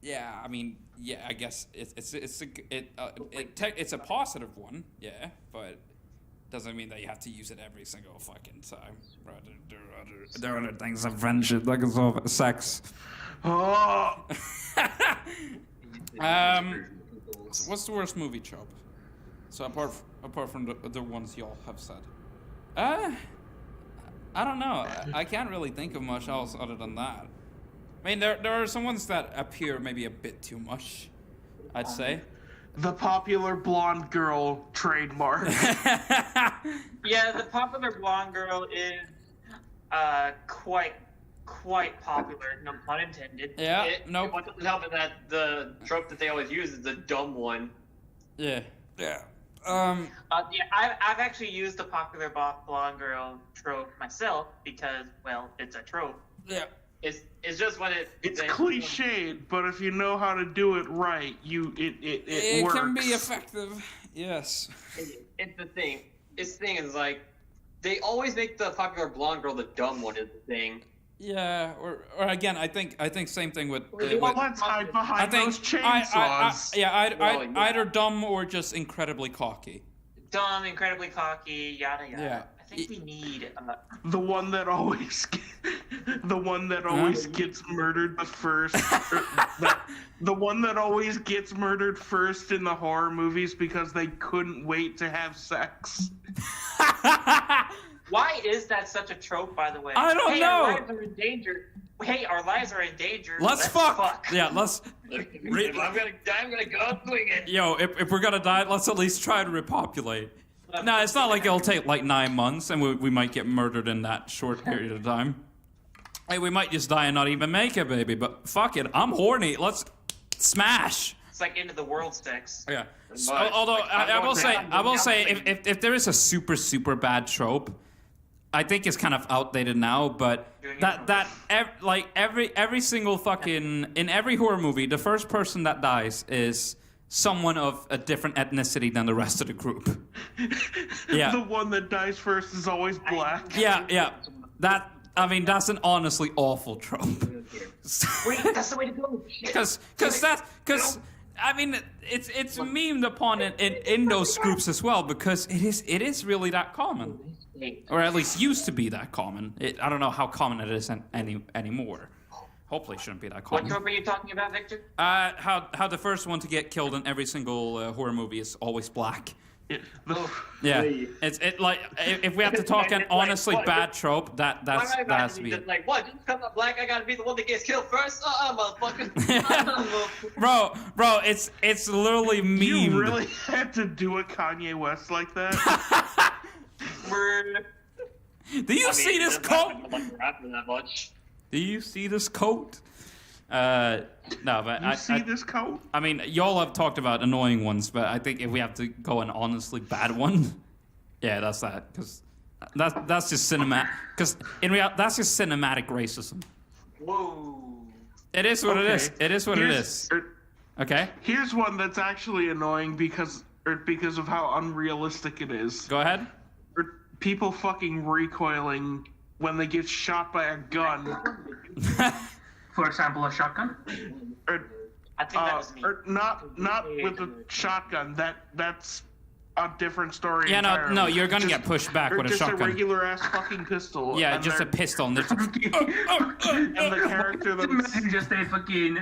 I guess it's a positive one. Yeah, but doesn't mean that you have to use it every single fucking time. There are other things of friendship that can solve sex. Oh. What's the worst movie trope? So apart from the ones y'all have said, I don't know. I can't really think of much else other than that. I mean, there are some ones that appear maybe a bit too much, I'd say. The popular blonde girl trademark. Yeah, the popular blonde girl is quite popular, no pun intended. Yeah. Nope. What doesn't help is that the trope that they always use is the dumb one. Yeah. Yeah, I've actually used the popular blonde girl trope myself because, well, it's a trope. Yeah. It's just when It's cliched, but if you know how to do it right, it works. It can be effective. Yes. It's the thing. Its thing is like they always make the popular blonde girl the dumb one is the thing. Yeah, or again, I think same thing with. Well, let's hide behind those chainsaws. Either dumb or just incredibly cocky. Dumb, incredibly cocky, yada yada. Yeah. I think we need The one that always gets murdered the first. The one that always gets murdered first in the horror movies because they couldn't wait to have sex. Why is that such a trope, by the way? I don't know. Our lives are in danger. Hey, our lives are in danger. Let's fuck. Yeah, let's. If I'm gonna die, I'm gonna go swing it. Yo, if we're gonna die, let's at least try to repopulate. No, it's not like it'll take like 9 months and we might get murdered in that short period of time. Hey, we might just die and not even make it, baby. But fuck it, I'm horny. Let's smash. It's like end of the world sex. Yeah. So, But, although like, I will say, I'm going if there is a super bad trope, I think it's kind of outdated now. But every single fucking in every horror movie, the first person that dies is someone of a different ethnicity than the rest of the group. Yeah. The one that dies first is always black. Yeah. That's an honestly awful trope. Wait, that's the way to go. Because I mean, it's memed upon in those groups as well because it is really that common, or at least used to be that common. I don't know how common it is anymore. Hopefully, it shouldn't be that What common. trope are you talking about, Victor? How the first one to get killed in every single horror movie is always black. Yeah, it's like if we have to talk an honestly bad trope, that has to be it. Like, what? Just because I'm black, I gotta be the one that gets killed first? Motherfucker. bro, it's literally memed. You really had to do a Kanye West like that? Do you see this coat? That much. Do you see this coat? No, but You see this coat? I mean, y'all have talked about annoying ones, but I think if we have to go an honestly bad one, yeah, that's that. Because that's just cinematic. Because in reality, that's just cinematic racism. Whoa. It is what it is. It is what it is. Okay. Here's one that's actually annoying because of how unrealistic it is. Go ahead. People fucking recoiling when they get shot by a gun. For example, a shotgun. I think that was me. Or not with a shotgun. That's a different story. Yeah, entirely. no, you're gonna get pushed back with a shotgun. Just a regular ass fucking pistol. Yeah, and just a they're- pistol, and And the character Imagine just a fucking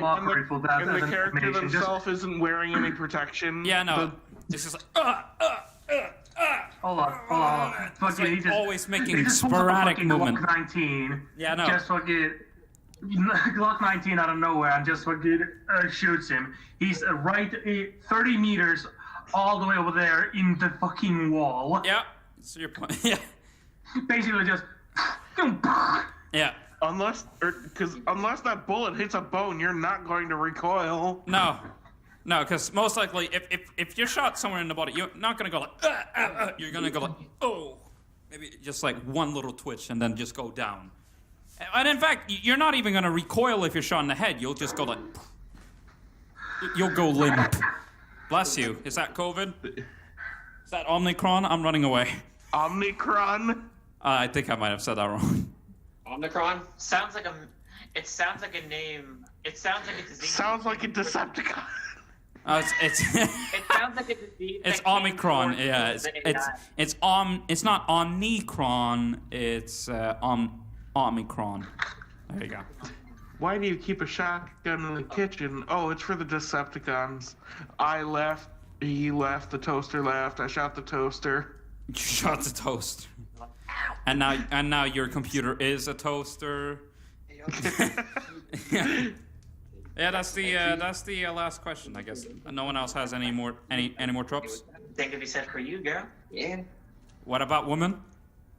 mockery for that. and as the an character animation. Just- themselves isn't wearing any protection. yeah, no, it's just like Hold on. Fucking, like he just always making he just pulls up a sporadic fucking movement. Glock 19. Yeah, no. Just fucking Glock 19 out of nowhere and just fucking shoots him. He's right 30 meters all the way over there in the fucking wall. Yeah, that's your point. Yeah, Basically just. yeah. Unless that bullet hits a bone, you're not going to recoil. No, because most likely, if you're shot somewhere in the body, you're not gonna go like, you're gonna go like, oh, maybe just like one little twitch and then just go down. And in fact, you're not even gonna recoil if you're shot in the head. You'll just go like, you'll go limp. Bless you. Is that COVID? Is that Omicron? I'm running away. Omicron. I think I might have said that wrong. Omicron? Sounds like it sounds like a name. It sounds like a disease. Sounds like a Decepticon. It's It sounds like a disease. it's that came Omicron. towards Yeah, the AI. it's not Omnicron. It's Omicron. There you go. Why do you keep a shotgun in the kitchen? Oh, it's for the Decepticons. I left. He left. The toaster left. I shot the toaster. You shot the toaster. And now your computer is a toaster. Yeah, that's the last question, I guess. No one else has any more tropes. Think if he said for you, girl. Yeah. What about women?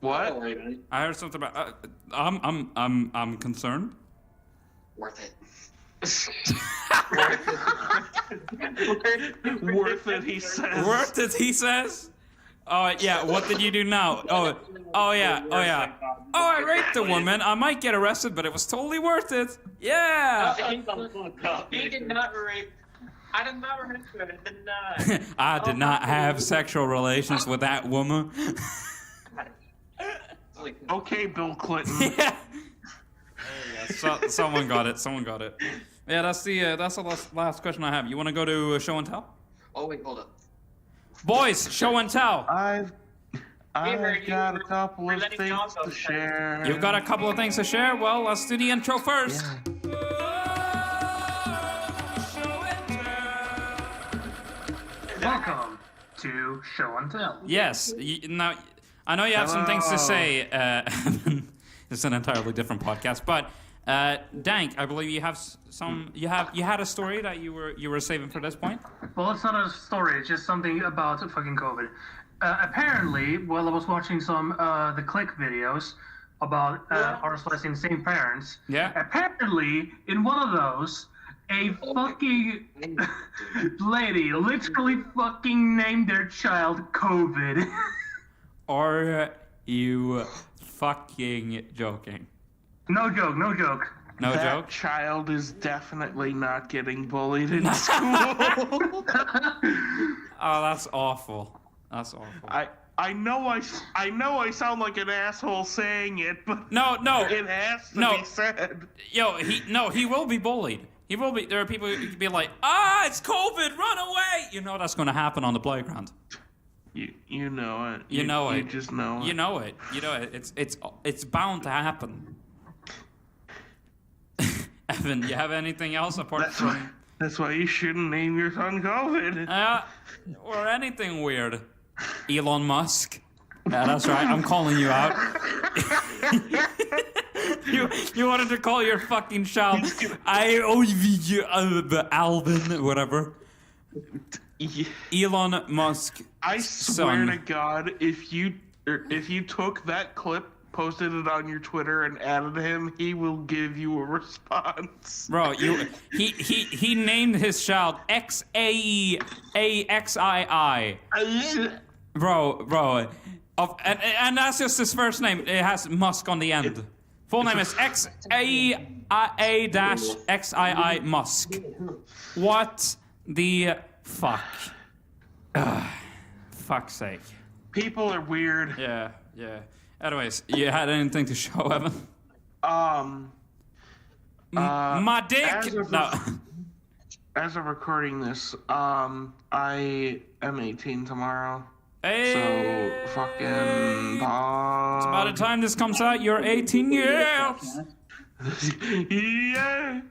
What? Don't worry about it. I heard something about. I'm concerned. Worth it. Worth it, he says. Worth it, he says. Oh yeah. What did you do now? Oh yeah. Oh, I raped a woman. I might get arrested, but it was totally worth it. Yeah. He did not rape. I did not rape her. I did not. I did not have sexual relations with that woman. Okay, Bill Clinton. Yeah. So, someone got it. Yeah, that's the last question I have. You want to go to show and tell? Oh wait, hold up. Boys, show and tell. I've Gamer, got a you couple were of letting things dogs to outside. share. You've got a couple of things to share. Well, let's do the intro first. Welcome to Show and Tell. Yes. Now, I know you have some things to Hello. say. It's an entirely different podcast, but DAnk, I believe you have some. You had a story that you were saving for this point. Well, it's not a story. It's just something about fucking COVID. Apparently, while I was watching some the Click videos about artists in same parents, Yeah. apparently in one of those, a fucking lady literally fucking named their child COVID. Are you fucking joking? No joke, no joke. No that joke. child is definitely not getting bullied in school. Oh, that's awful. That's awful. I know I sound like an asshole saying it, but No. it has to No. be said. Yo, he will be bullied. He will be. There are people who could be like, it's COVID, run away. You know that's going to happen on the playground. You know it. You know it. You just know it. You know it. You know it. It's bound to happen. Evan, you have anything else apart That's from That's why you shouldn't name your son COVID. Or anything weird. Elon Musk. Yeah, that's right. I'm calling you out. you wanted to call your fucking child Alvin, whatever. Elon Musk. I swear to God, if you took that clip, posted it on your Twitter, and added him, he will give you a response. Bro, he named his child XAEAXII. Bro. And that's just his first name. It has Musk on the end. Full name is XAEA-XII Musk. What the fuck? Fuck's sake. People are weird. Yeah. Anyways, you had anything to show, Evan? My dick! As of recording this, I am 18 tomorrow. Hey! So, fucking It's by the time this comes out, you're 18 years! Yeah!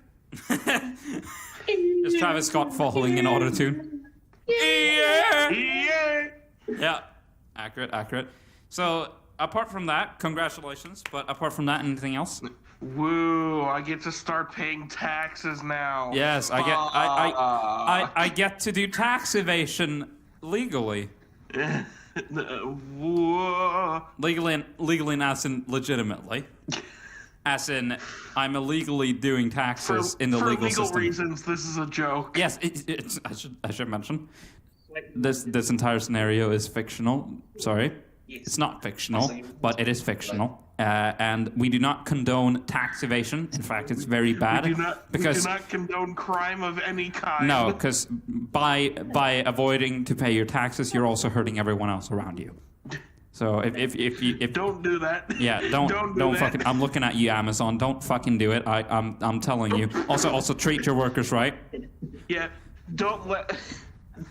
Is Travis Scott falling in auto-tune? Yeah. Accurate. So, apart from that, congratulations. But apart from that, anything else? Woo! I get to start paying taxes now. Yes, I get to do tax evasion legally. Whoa. Legally, as in legitimately. As in, I'm illegally doing taxes in the legal system. For legal system. reasons, this is a joke. Yes, it's. I should mention. This entire scenario is fictional. Sorry. It's not fictional, but it is fictional. And we do not condone tax evasion. In fact, it's very bad. We do not condone crime of any kind. No, because by avoiding to pay your taxes, you're also hurting everyone else around you. So if don't do that. Yeah, don't that. fucking. I'm looking at you, Amazon. Don't fucking do it. I'm telling you. Also treat your workers right. Yeah,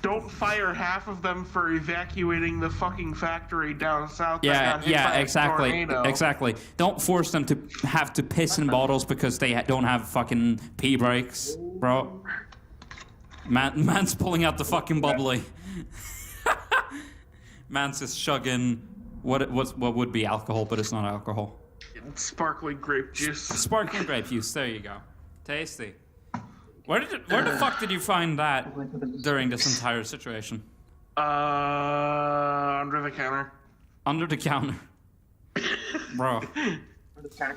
don't fire half of them for evacuating the fucking factory down south. Exactly. Don't force them to have to piss in bottles because they don't have fucking pee breaks, bro. Man's pulling out the fucking bubbly. Man's just chugging what would be alcohol, but it's not alcohol. Sparkling grape juice. Sparkling grape juice. There you go. Tasty. Where the fuck did you find that during this entire situation? Under the counter. Under the counter. Bro.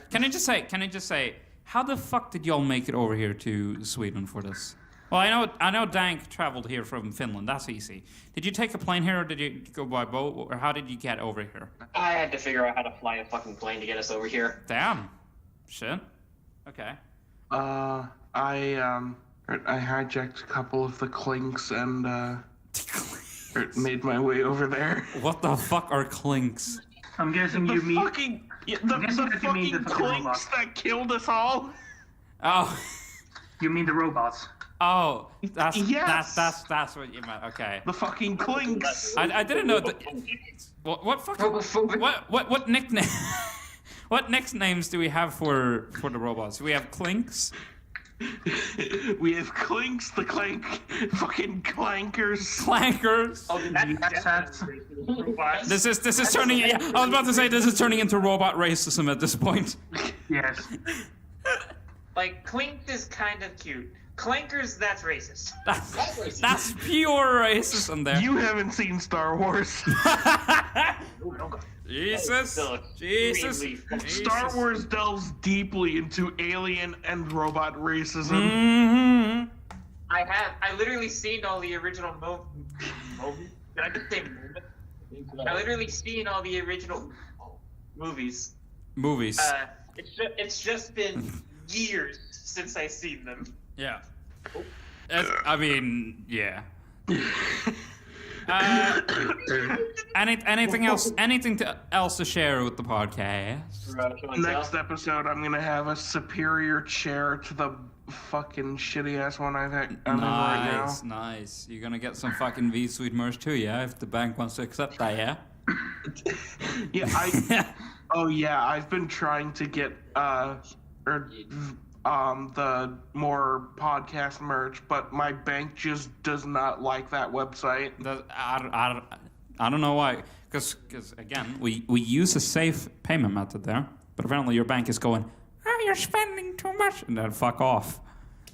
Can I just say, how the fuck did y'all make it over here to Sweden for this? Well, I know DAnk traveled here from Finland. That's easy. Did you take a plane here, or did you go by boat, or how did you get over here? I had to figure out how to fly a fucking plane to get us over here. Damn. Shit. Okay. I hijacked a couple of the clinks and made my way over there. What the fuck are clinks? I'm guessing The you mean fucking clinks that killed us all. Oh. You mean the robots? Oh, that's Yes. that's what you meant. Okay. The fucking clinks. I didn't know that. What fucking what nickname? What nicknames do we have for the robots? We have clinks. We have clinks, the clank, fucking clankers. Clankers. Oh, This is turning. Yeah, I was about to say this is turning into robot racism at this point. Yes. Like, Clink is kind of cute. Clankers, that's racist. That's pure racism there. You haven't seen Star Wars. Jesus. Star Wars delves deeply into alien and robot racism. Mm-hmm. I literally seen all the original movies. Did I just say movie? I literally seen all the original movies. Movies. It's just been years since I seen them. Yeah. I mean, yeah. Anything else? Anything else to share with the podcast? Next episode, I'm gonna have a superior chair to the fucking shitty ass one I'm in right now. Nice. You're gonna get some fucking V-Suite merch too, yeah? If the bank wants to accept that, yeah? Yeah, I've been trying to get the more podcast merch, but my bank just does not like that website. I don't know why. Because again, we use a safe payment method there, but apparently your bank is going, oh, you're spending too much, and then fuck off.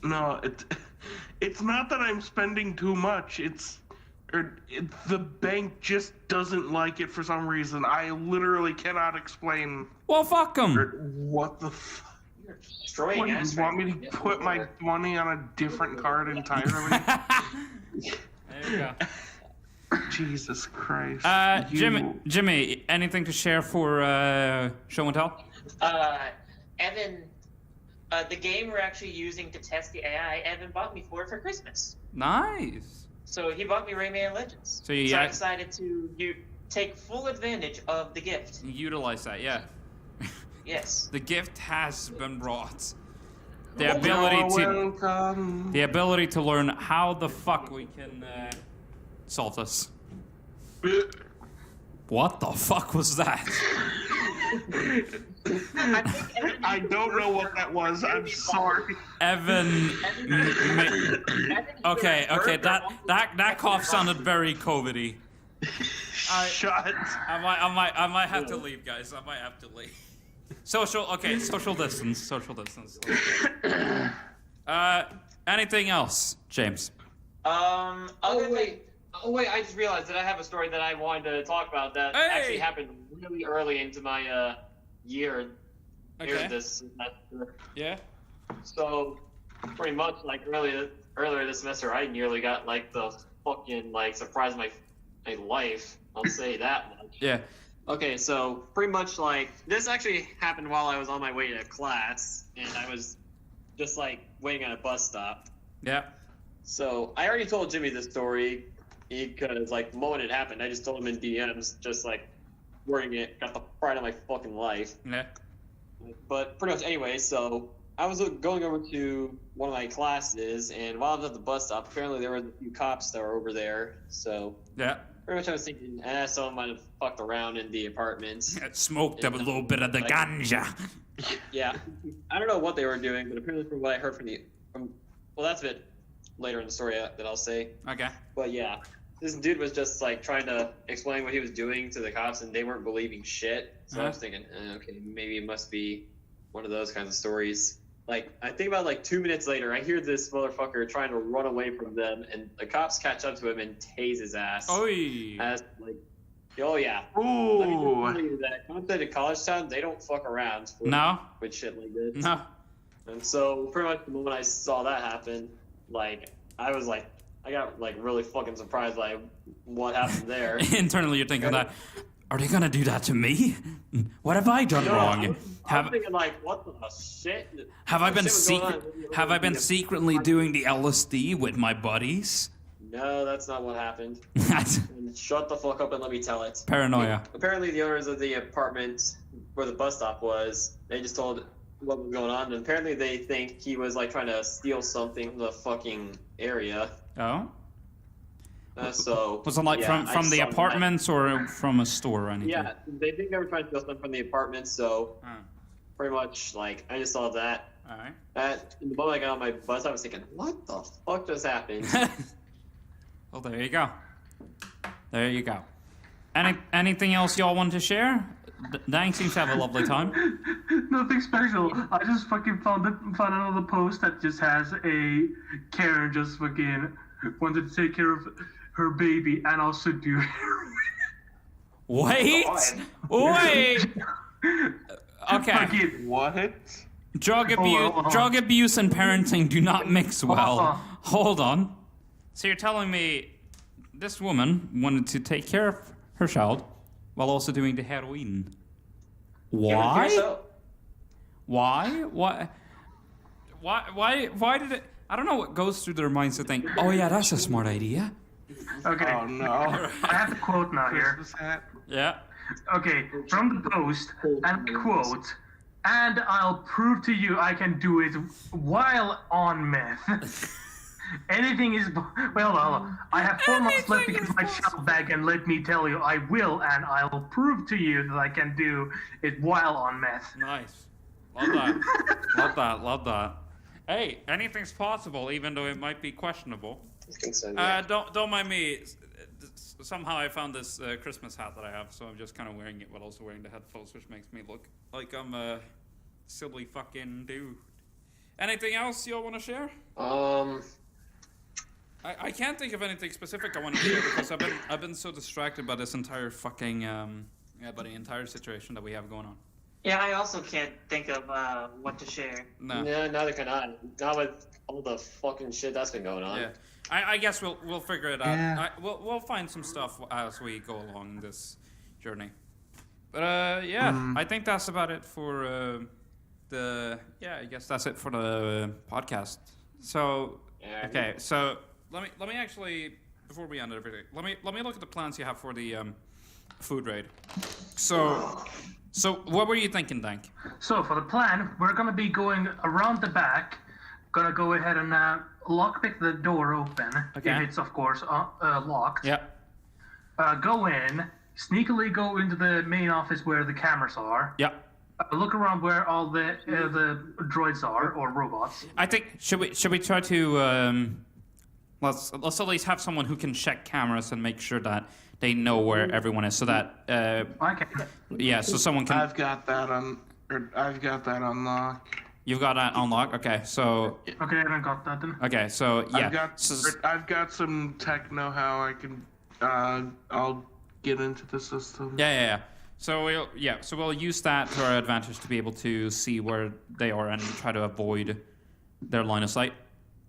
No, it's not that I'm spending too much. The bank just doesn't like it for some reason. I literally cannot explain. Well, fuck them. What the fuck? You're destroying What, us. you want me to put my money on a different card entirely? There you go. Jesus Christ. Jimmy, anything to share for show and tell? Evan, the game we're actually using to test the AI, Evan bought me for Christmas. Nice. So he bought me Rayman Legends. So I decided to take full advantage of the gift. Utilize that, yeah. Yes. The gift has been brought. The You're welcome. ability to learn how the fuck we can solve this. What the fuck was that? I don't know what that was. I'm sorry. Evan. Okay. That cough sounded very COVID-y. Shut. I might have to leave, guys. I might have to leave. Social distance. Anything else, James? Oh wait, I just realized that I have a story that I wanted to talk about that actually happened really early into my year. Okay. This semester. Yeah. So pretty much like earlier this semester, I nearly got like the fucking surprise of my life. I'll say that much. Yeah. Okay, so pretty much like this actually happened while I was on my way to class, and I was just like waiting at a bus stop. Yeah. So I already told Jimmy this story because like the moment it happened, I just told him in DMs, just like wording it, got the pride of my fucking life. Yeah. But pretty much anyway, so I was going over to one of my classes, and while I was at the bus stop, apparently there were a few cops that were over there. So Yeah. pretty much I was thinking, someone might have fucked around in the apartments. Smoked up a little bit of the ganja. Yeah, I don't know what they were doing, but apparently from what I heard well, that's a bit later in the story that I'll say. Okay. But yeah, this dude was just like trying to explain what he was doing to the cops, and they weren't believing shit. So I was thinking, okay, maybe it must be one of those kinds of stories. Like, I think about like 2 minutes later, I hear this motherfucker trying to run away from them, and the cops catch up to him and tase his ass. Oi. As like, oh yeah. Ooh. Let me just tell you that content in college town, they don't fuck around with shit like this. No. And so pretty much the moment I saw that happen, like I got like really fucking surprised by what happened there. Internally, you're thinking that, are they gonna do that to me? What have I done wrong? I'm thinking like, what the shit? Have I been secretly doing the LSD with my buddies? No, that's not what happened. That's And shut the fuck up and let me tell it. paranoia. Apparently, the owners of the apartment where the bus stop was, they just told what was going on, and apparently they think he was like trying to steal something from the fucking area. Oh. So Was it like yeah, from I the saw apartments or from a store or anything? that. Yeah, they think they were trying to steal something from the apartment. So Oh. pretty much, like, I just saw that. All right. The moment I got on my bus, I was thinking, what the fuck just happened? Well, there you go. There you go. Anything else y'all want to share? DAnk seems to have a lovely time. Nothing special. I just fucking found another post that just has a Karen just fucking wanted to take care of her baby and also do Wait! Wait! Okay. fucking What? Drug hold on. drug abuse and parenting do not mix well. on. Hold on. So you're telling me this woman wanted to take care of her child while also doing the heroin? Why? Why? Why did it? I don't know what goes through their minds to think, oh yeah, that's a smart idea. Okay. Oh no. I have the quote now here. Christmas hat. Yeah. Okay, from the post, and I quote, and I'll prove to you I can do it while on meth. Anything is, well, I have 4 months left to get my child back, and let me tell you, I will, and I'll prove to you that I can do it while on meth. Nice. Love that. Love that. Love that. Hey, anything's possible, even though it might be questionable. I think so. Yeah. Don't mind me. Somehow I found this Christmas hat that I have, so I'm just kind of wearing it while also wearing the headphones, which makes me look like I'm a silly fucking dude. Anything else y'all want to share? I can't think of anything specific I want to share because I've been so distracted by this entire fucking by the entire situation that we have going on. Yeah, I also can't think of what to share. No. Yeah, neither can I. Not with all the fucking shit that's been going on. Yeah. I guess we'll figure it out. Yeah. We'll find some stuff as we go along this journey. But I think that's about it for I guess that's it for the podcast. So okay, so let me actually, before we end everything, let me look at the plans you have for the food raid. So what were you thinking, Dank? So for the plan, we're gonna be going around the back. Gonna go ahead and lockpick the door open, Okay. if it's of course locked. Yeah. Go in, sneakily go into the main office where the cameras are. Yeah. Look around where all the droids are, or robots. I think should we try to let's at least have someone who can check cameras and make sure that they know where everyone is, so that Okay. yeah, so someone can. I've got that unlocked. You've got that unlocked. Okay, so Okay, I haven't got that then. okay, so yeah. I've got some tech know-how. I can I'll get into the system. Yeah. So we'll use that to our advantage to be able to see where they are and try to avoid their line of sight.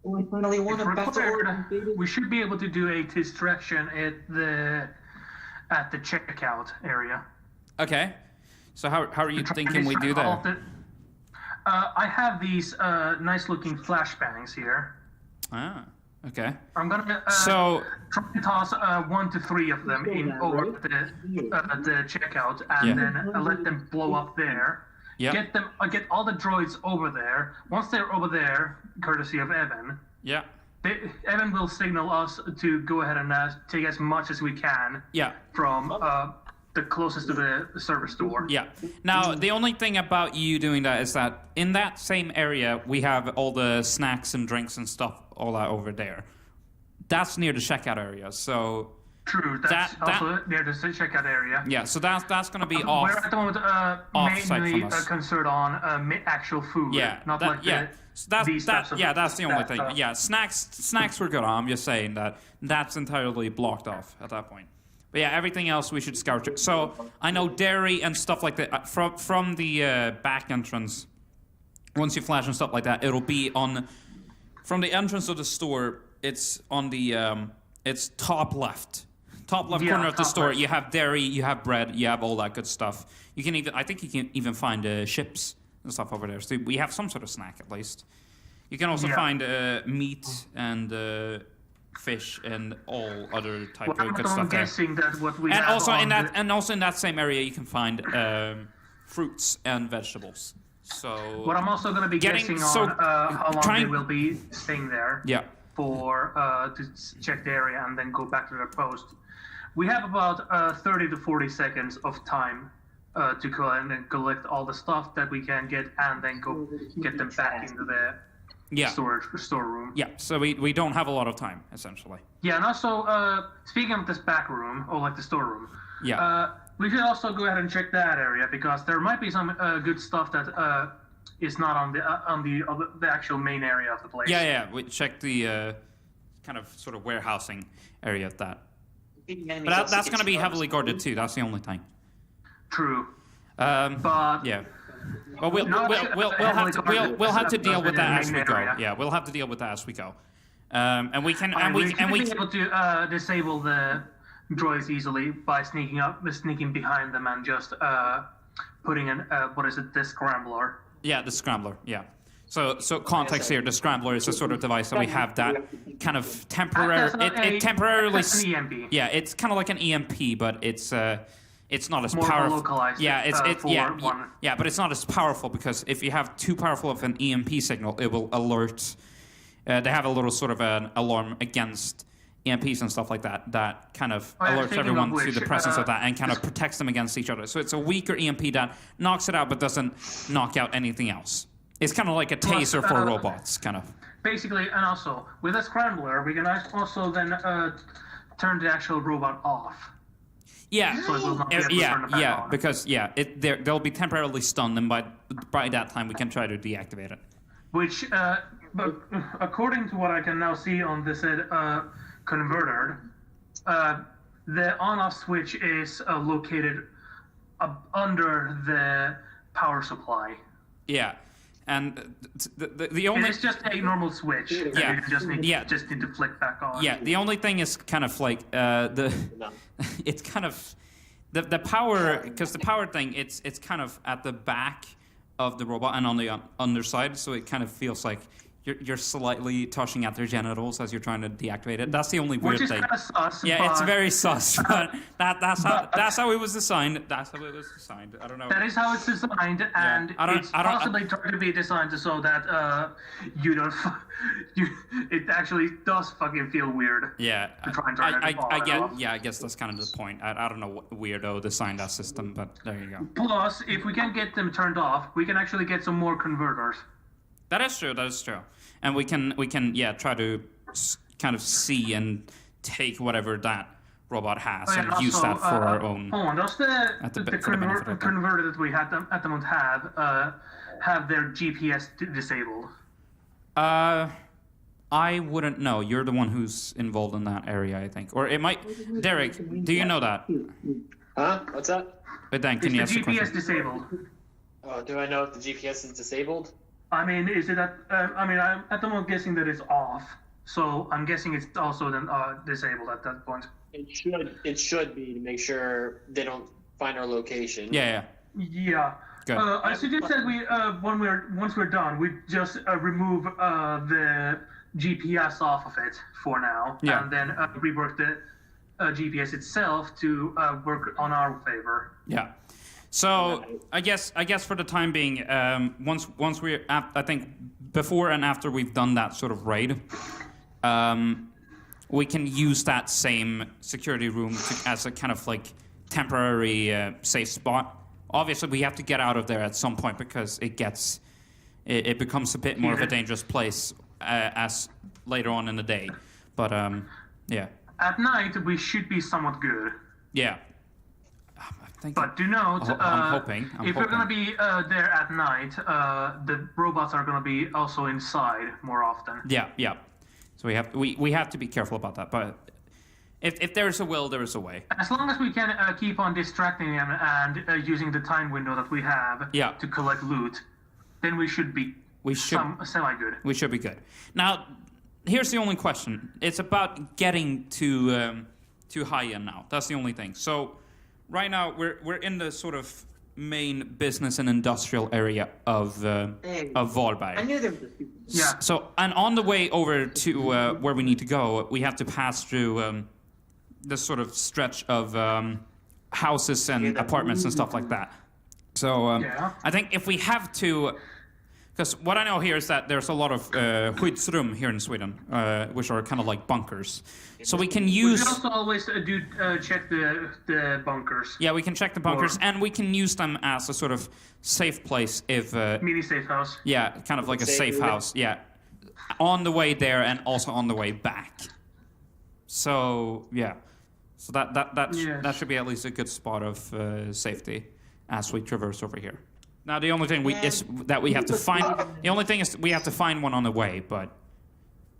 Oh, I finally won If a battle. required, we should be able to do a distraction at the checkout area. Okay. So how are you thinking we do that? I have these nice-looking flashbangs here. Ah. Okay. I'm gonna So try and toss 1 to 3 of them in over the checkout, and then let them blow up there. yeah. Get all the droids over there. Once they're over there, courtesy of Evan, Yeah. Evan will signal us to go ahead and take as much as we can Yeah. from the closest to the service door. Yeah. Now, the only thing about you doing that is that in that same area, we have all the snacks and drinks and stuff, all that over there. That's near the checkout area, so... True, that's also near the checkout area. Yeah, so that's going to be off. We're at the moment off-site mainly from us. concerned on actual food, Yeah, not that- like yeah. So that's these types of that's the only that thing. stuff. Yeah, snacks were good. I'm just saying that's entirely blocked off at that point. But yeah, everything else we should scour through. So I know dairy and stuff like that from the back entrance. Once you flash and stuff like that, it'll be on from the entrance of the store. It's on the it's top left corner of the store. left. You have dairy, you have bread, you have all that good stuff. I think you can even find chips and stuff over there. So we have some sort of snack at least. You can also find meat and fish and all other type of good I'm stuff there. guessing that what we And have also on in that same area you can find fruits and vegetables. So what I'm also going to be guessing on how long they will be staying there. Yeah. For to check the area and then go back to their post. We have about 30 to 40 seconds of time to go and collect all the stuff that we can get and then go get them back into the storeroom. Yeah, so we don't have a lot of time, essentially. Yeah, and also, speaking of this back room, or like the storeroom, we should also go ahead and check that area, because there might be some good stuff that is not on the actual main area of the place. Yeah, we checked the kind of sort of warehousing area of that. But that's going to be heavily guarded too, that's the only thing. True. But... Yeah. Well, we'll have to deal with that as we go. Yeah, we'll have to deal with that as we go. And we can be able to disable the droids easily by sneaking behind them and just putting in the scrambler. Yeah, the scrambler. Yeah. So context here. The scrambler is a sort of device that we have that kind of temporary. It temporarily. That's an EMP. Yeah, it's kind of like an EMP, but it's not as powerful. Localized. Yeah, but it's not as powerful, because if you have too powerful of an EMP signal, it will alert. They have a little sort of an alarm against EMPs and stuff like that. That kind of alerts everyone to the presence of that and kind of protects them against each other. So it's a weaker EMP that knocks it out but doesn't knock out anything else. It's kind of like a taser for robots, kind of. Basically, and also with a scrambler, we can also then turn the actual robot off. Yeah, So it will not be able to turn it back on. because they'll be temporarily stunned, and by that time we can try to deactivate it. Which, but according to what I can now see on this converter, the on-off switch is located under the power supply. Yeah, and the only It's just a normal switch. Yeah. You just need to flick back on. yeah the only thing is kind of like it's kind of the power, because the power thing it's kind of at the back of the robot and on the underside, so it kind of feels like you're slightly touching at their genitals as you're trying to deactivate it. That's the only weird Which is thing. kind of sus. Yeah, but it's very sus, but that's how it was designed. That's how it was designed. I don't know. That is how it's designed, and it's possibly trying to be designed so that you don't. It actually does fucking feel weird. Yeah, To try and turn it off. I guess that's kind of the point. I don't know what weirdo designed that system, but there you go. Plus, if we can get them turned off, we can actually get some more converters. That is true. And we can try to kind of see and take whatever that robot has and also, use that for our own. Hold on, does the benefit of converter that we had at the moment have their GPS disabled? I wouldn't know. You're the one who's involved in that area, I think. Or it might. Derick, do you know that? Huh? What's that? But then, can you Is ask the the GPS question? disabled? Oh, do I know if the GPS is disabled? I mean, is it that? I'm at the moment guessing that it's off. So I'm guessing it's also then disabled at that point. It should be to make sure they don't find our location. Yeah. Yeah. Good. I suggest that once we're done, we just remove the GPS off of it for now, Yeah. and then rework the GPS itself to work on our favor. Yeah. So I guess for the time being, once we're I think before and after we've done that sort of raid, we can use that same security room as a kind of like temporary safe spot. Obviously, we have to get out of there at some point because it becomes a bit more of a dangerous place as later on in the day. But yeah. At night, we should be somewhat good. Yeah. But do note, I'm hoping. if we're gonna be there at night, the robots are gonna be also inside more often. Yeah. So we have to be careful about that. But if there's a will, there is a way. As long as we can keep on distracting them and using the time window that we have to collect loot, then we should be semi-good. We should be good. Now, here's the only question. It's about getting to high end now. That's the only thing. So right now we're in the sort of main business and industrial area of Valberg. I knew there was a Yeah. So, and on the way over to where we need to go, we have to pass through this sort of stretch of houses and apartments and stuff like that. So, I think if we have to, because what I know here is that there's a lot of skyddsrum here in Sweden, which are kind of like bunkers. So we can use. We can also always check the bunkers. Yeah, we can check the bunkers, and we can use them as a sort of safe place if. Mini safe house. Yeah, kind of like a safe house. Yeah, on the way there and also on the way back. So yeah, so that should be at least a good spot of safety as we traverse over here. Now the only thing we have to find. The only thing is we have to find one on the way, but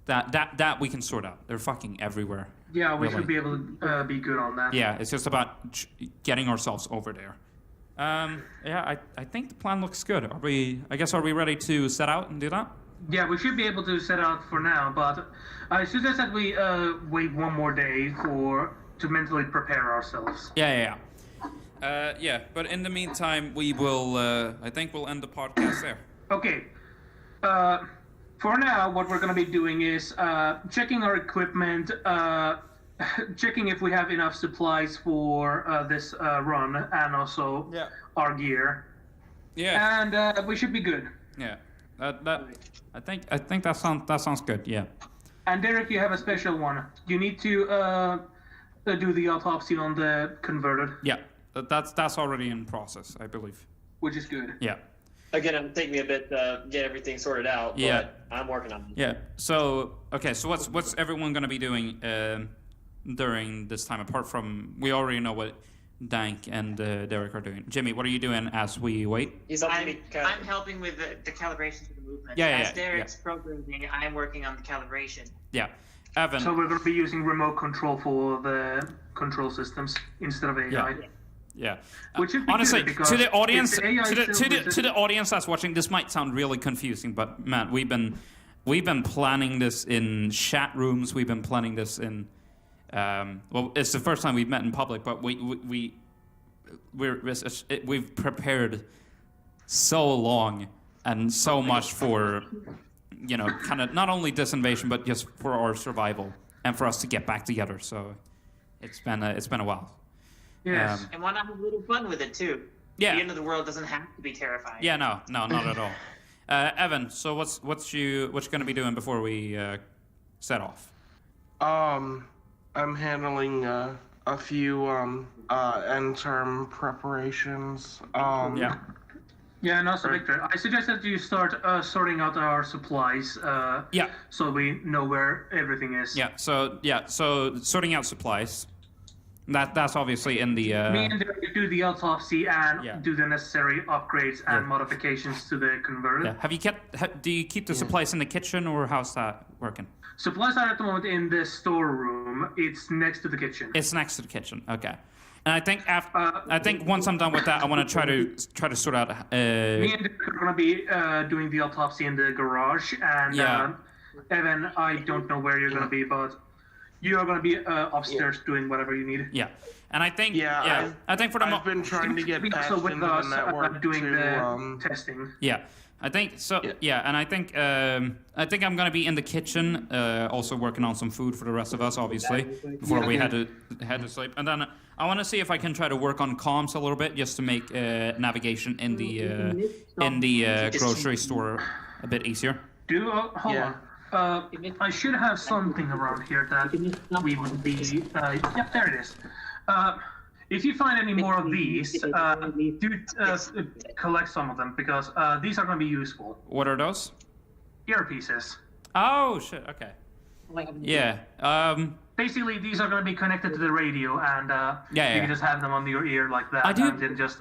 that we can sort out. They're fucking everywhere. Yeah, we really. should be able to be good on that. Yeah, it's just about getting ourselves over there. Yeah, I think the plan looks good. Are we ready to set out and do that? Yeah, we should be able to set out for now, but I suggest that we wait one more day to mentally prepare ourselves. Yeah. But in the meantime, we will. I think we'll end the podcast there. Okay. For now, what we're going to be doing is checking our equipment, checking if we have enough supplies for this run, and also our gear. Yeah. And we should be good. Yeah. I think that sounds good. Yeah. And Derick, you have a special one. You need to do the autopsy on the converted. Yeah. That's already in process, I believe. Which is good. Yeah. Again, it'll take me a bit to get everything sorted out, but I'm working on it. Yeah. So so what's everyone gonna be doing during this time? Apart from we already know what DAnk and Derick are doing. Jimmy, what are you doing as we wait? I'm helping with the calibrations for the movement. Yeah. As Derick's programming, I'm working on the calibration. Yeah. Evan. So we're going to be using remote control for the control systems instead of AI. Yeah. Which would be honestly, good, because to the audience, if the AI to the audience that's watching, this might sound really confusing, but man, we've been planning this in chat rooms. We've been planning this in. Well, it's the first time we've met in public, but we've prepared so long and so much for, kind of not only this invasion, but just for our survival and for us to get back together. So it's been a while. Yes. And why not have a little fun with it too? Yeah. The end of the world doesn't have to be terrifying. Yeah, no, not at all. Evan, so what you going to be doing before we set off? I'm handling a few end term preparations. Yeah. Yeah, and also Victor, I suggest that you start sorting out our supplies. Yeah. So we know where everything is. Yeah. So sorting out supplies. That's obviously in the. Me and Derick do the autopsy and do the necessary upgrades and modifications to the converter. Yeah. Do you keep the supplies in the kitchen, or how's that working? Supplies are at the moment in the storeroom. It's next to the kitchen. It's next to the kitchen. Okay. And I think once I'm done with that, I want to try to sort out. Me and Derick are going to be doing the autopsy in the garage, and Evan, I don't know where you're going to be, but you are going to be upstairs doing whatever you need. Yeah, and I think I think for the I've been trying to get patched also with into us the network doing to, the testing. Yeah, I think so. Yeah, and I think I'm gonna be in the kitchen, also working on some food for the rest of us, obviously, before we had to sleep. And then I want to see if I can try to work on comms a little bit, just to make navigation in the grocery store a bit easier. Hold on. I should have something around here that we would be. Yep, there it is. If you find any more of these, collect some of them, because these are going to be useful. What are those? Earpieces. Oh shit! Okay. Yeah. Basically, these are going to be connected to the radio, and you can just have them on your ear like that. And then just.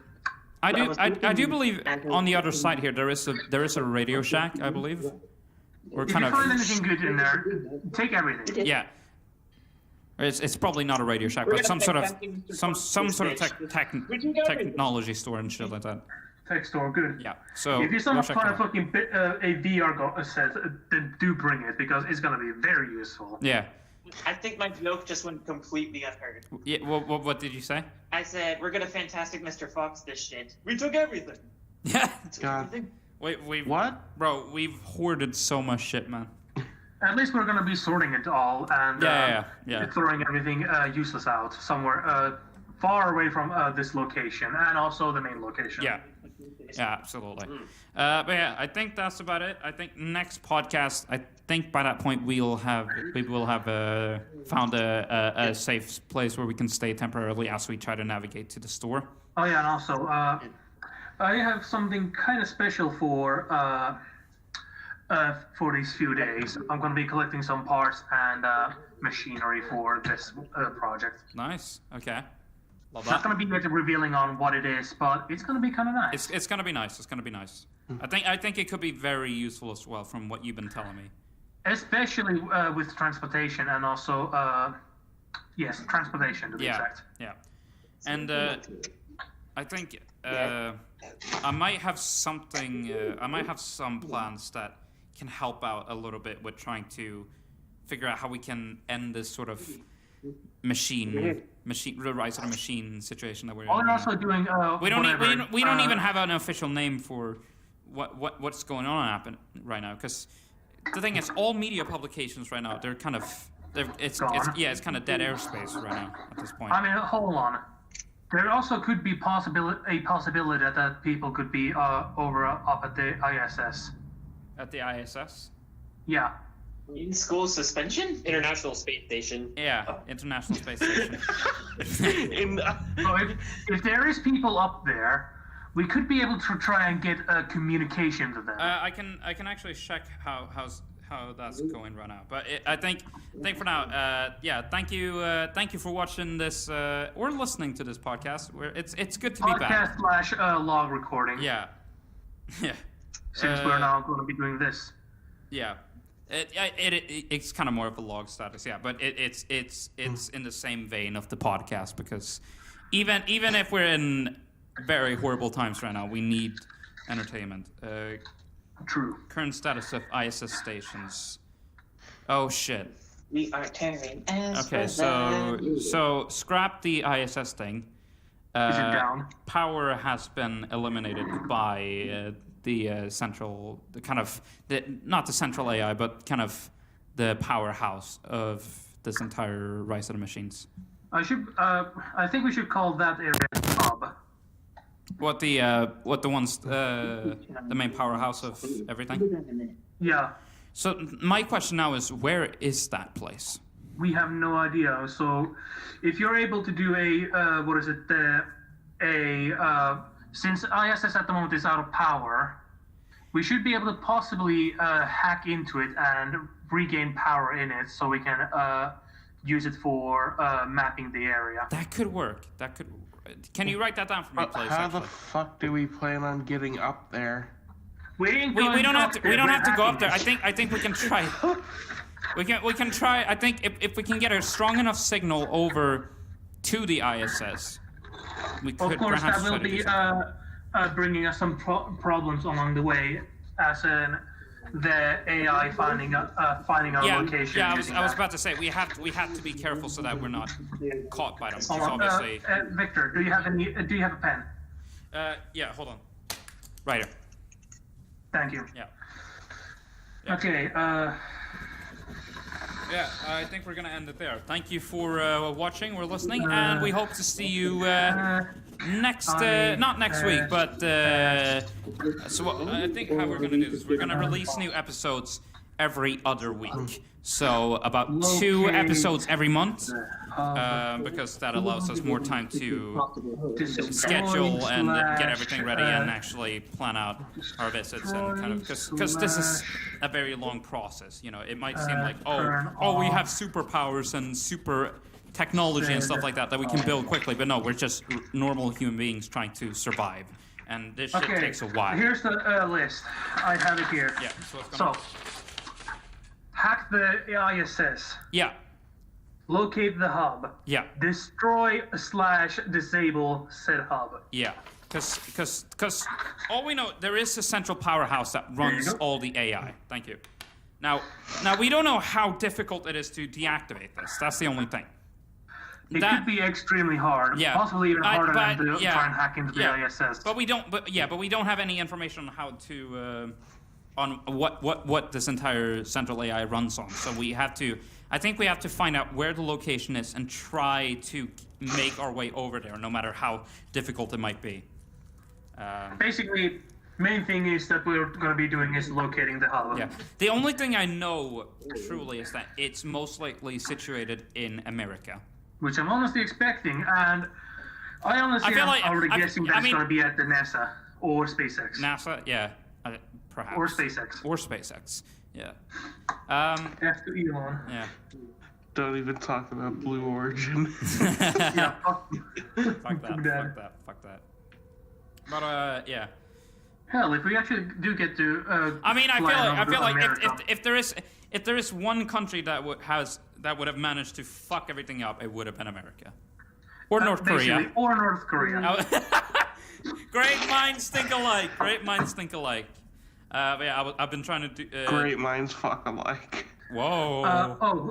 I do believe on the other side here there is a Radio Shack, I believe. If you find anything good in there, take everything. Yeah. It's probably not a Radio Shack, but some sort of technology store and shit like that. Tech store, good. Yeah. So if you somehow find a fucking a VR set, then do bring it, because it's gonna be very useful. Yeah. I think my joke just went completely unheard. Yeah. What did you say? I said we're gonna Fantastic Mr. Fox this shit. We took everything. Yeah. God. What? Bro, we've hoarded so much shit, man. At least we're gonna be sorting it all and throwing everything useless out somewhere far away from this location and also the main location. Yeah. Yeah, absolutely. But yeah, I think that's about it. I think next podcast, I think by that point we will have found a safe place where we can stay temporarily as we try to navigate to the store. Oh yeah, and also I have something kind of special for these few days. I'm going to be collecting some parts and machinery for this project. Nice. Okay. Love Not that. going to be revealing on what it is, but it's going to be kind of nice. It's going to be nice. It's going to be nice. I think it could be very useful as well, from what you've been telling me. Especially with transportation and also transportation to be exact. Yeah. And I think I might have something. I might have some plans that can help out a little bit with trying to figure out how we can end this sort of machine the rise of the machine situation that we're in. We're also doing we don't even have an official name for what's going on right now, because the thing is, all media publications right now, they're kind of it's kind of dead airspace right now at this point. I mean, hold on. There also could be a possibility that people could be up at the ISS. At the ISS? Yeah. In school suspension? International Space Station. Yeah, International Space Station. So if there is people up there, We could be able to try and get communication to them. I can actually check how that's going right now. But I think for now, thank you for watching this or listening to this podcast. It's good to be back. Podcast / log recording. Yeah. Yeah. Since we're now going to be doing this. Yeah. It's kind of more of a log status, yeah, but it's in the same vein of the podcast, because even if we're in very horrible times right now, we need entertainment. True. Current status of ISS stations. Oh shit. We are tearing as Okay, so scrap the ISS thing. Is it down? Power has been eliminated by the central, not the central AI, but kind of the powerhouse of this entire Rise of the Machines. I think we should call that area hub. What the main powerhouse of everything? Yeah. So my question now is, where is that place? We have no idea. So, if you're able to do since ISS at the moment is out of power, we should be able to possibly hack into it and regain power in it, so we can use it for mapping the area. That could work. Can you write that down for me, please? How the fuck do we plan on getting up there? We don't have to go up there. I think we can try. We can try. I think if we can get a strong enough signal over to the ISS, we could. Of course, perhaps that will try to be do bringing us some problems along the way, as in the AI finding our location. Yeah, I was about to say we have to be careful so that we're not caught by them. Because obviously. Victor, do you have a pen? Yeah, hold on. Right here. Thank you. Yeah. Okay. Yeah, I think we're gonna end it there. Thank you for watching or listening, and we hope to see you not next week, but so I think how we're gonna do this, we're gonna release new episodes every other week. So about 2 episodes every month, because that allows us more time to schedule and get everything ready and actually plan out our visits, and kind of because this is a very long process. You know, it might seem like we have superpowers and super technology and stuff like that we can build quickly, but no, we're just normal human beings trying to survive, and this shit takes a while. Here's the list. I have it here. Yeah. So hack the ISS. Yeah. Locate the hub. Yeah. Destroy / disable said hub. Yeah. Because all we know, there is a central powerhouse that runs all the AI. Thank you. Now we don't know how difficult it is to deactivate this. That's the only thing. It could be extremely hard. Yeah. Possibly even harder than to try and hack into the ISS. But we don't have any information on how to on what this entire central AI runs on. So I think we have to find out where the location is and try to make our way over there, no matter how difficult it might be. Basically, main thing is that we're going to be doing is locating the hub. Yeah. The only thing I know truly is that it's most likely situated in America. Which I'm honestly expecting, and I honestly am already guessing that it's going to be at the NASA or SpaceX. NASA, yeah. Perhaps. Or SpaceX. Or SpaceX, yeah. After Elon. Yeah. Don't even talk about Blue Origin. Yeah, fuck that. But yeah. Hell, if we actually do get to I feel like if there is one country that would have managed to fuck everything up, it would have been America. Or North Korea. Or North Korea. Great minds think alike. Great minds think alike. But yeah, I've been trying to do. Great minds fuck alike. Whoa.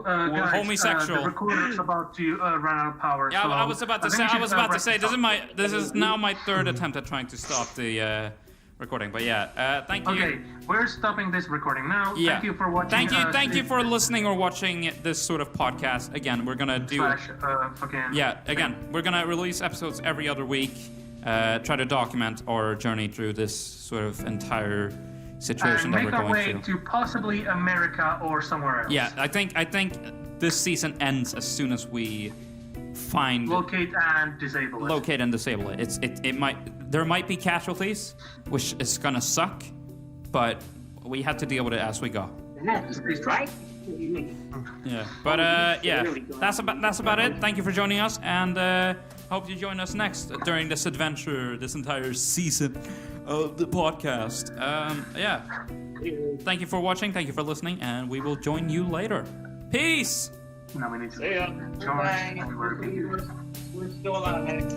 Guys, homosexual. The recorder's about to run out of power. Yeah, so I was about to say. This is now my third attempt at trying to stop the recording. But yeah, thank you. Okay, we're stopping this recording now. Yeah. Thank you for watching. Thank you for listening or watching this sort of podcast. Again, we're gonna do. Again, we're gonna release episodes every other week. Try to document our journey through this sort of entire situation that we're going through. Make our way to possibly America or somewhere else. Yeah, I think this season ends as soon as we find locate and disable it. Locate and disable it. It might there might be casualties, which is gonna suck, but we have to deal with it as we go. That's right. Yeah, but yeah, that's about it. Thank you for joining us, and hope you join us next during this adventure, this entire season of the podcast. Yeah, thank you for watching, thank you for listening, and we will join you later. Peace. Now we need to See ya. charge. Bye. We're still alive.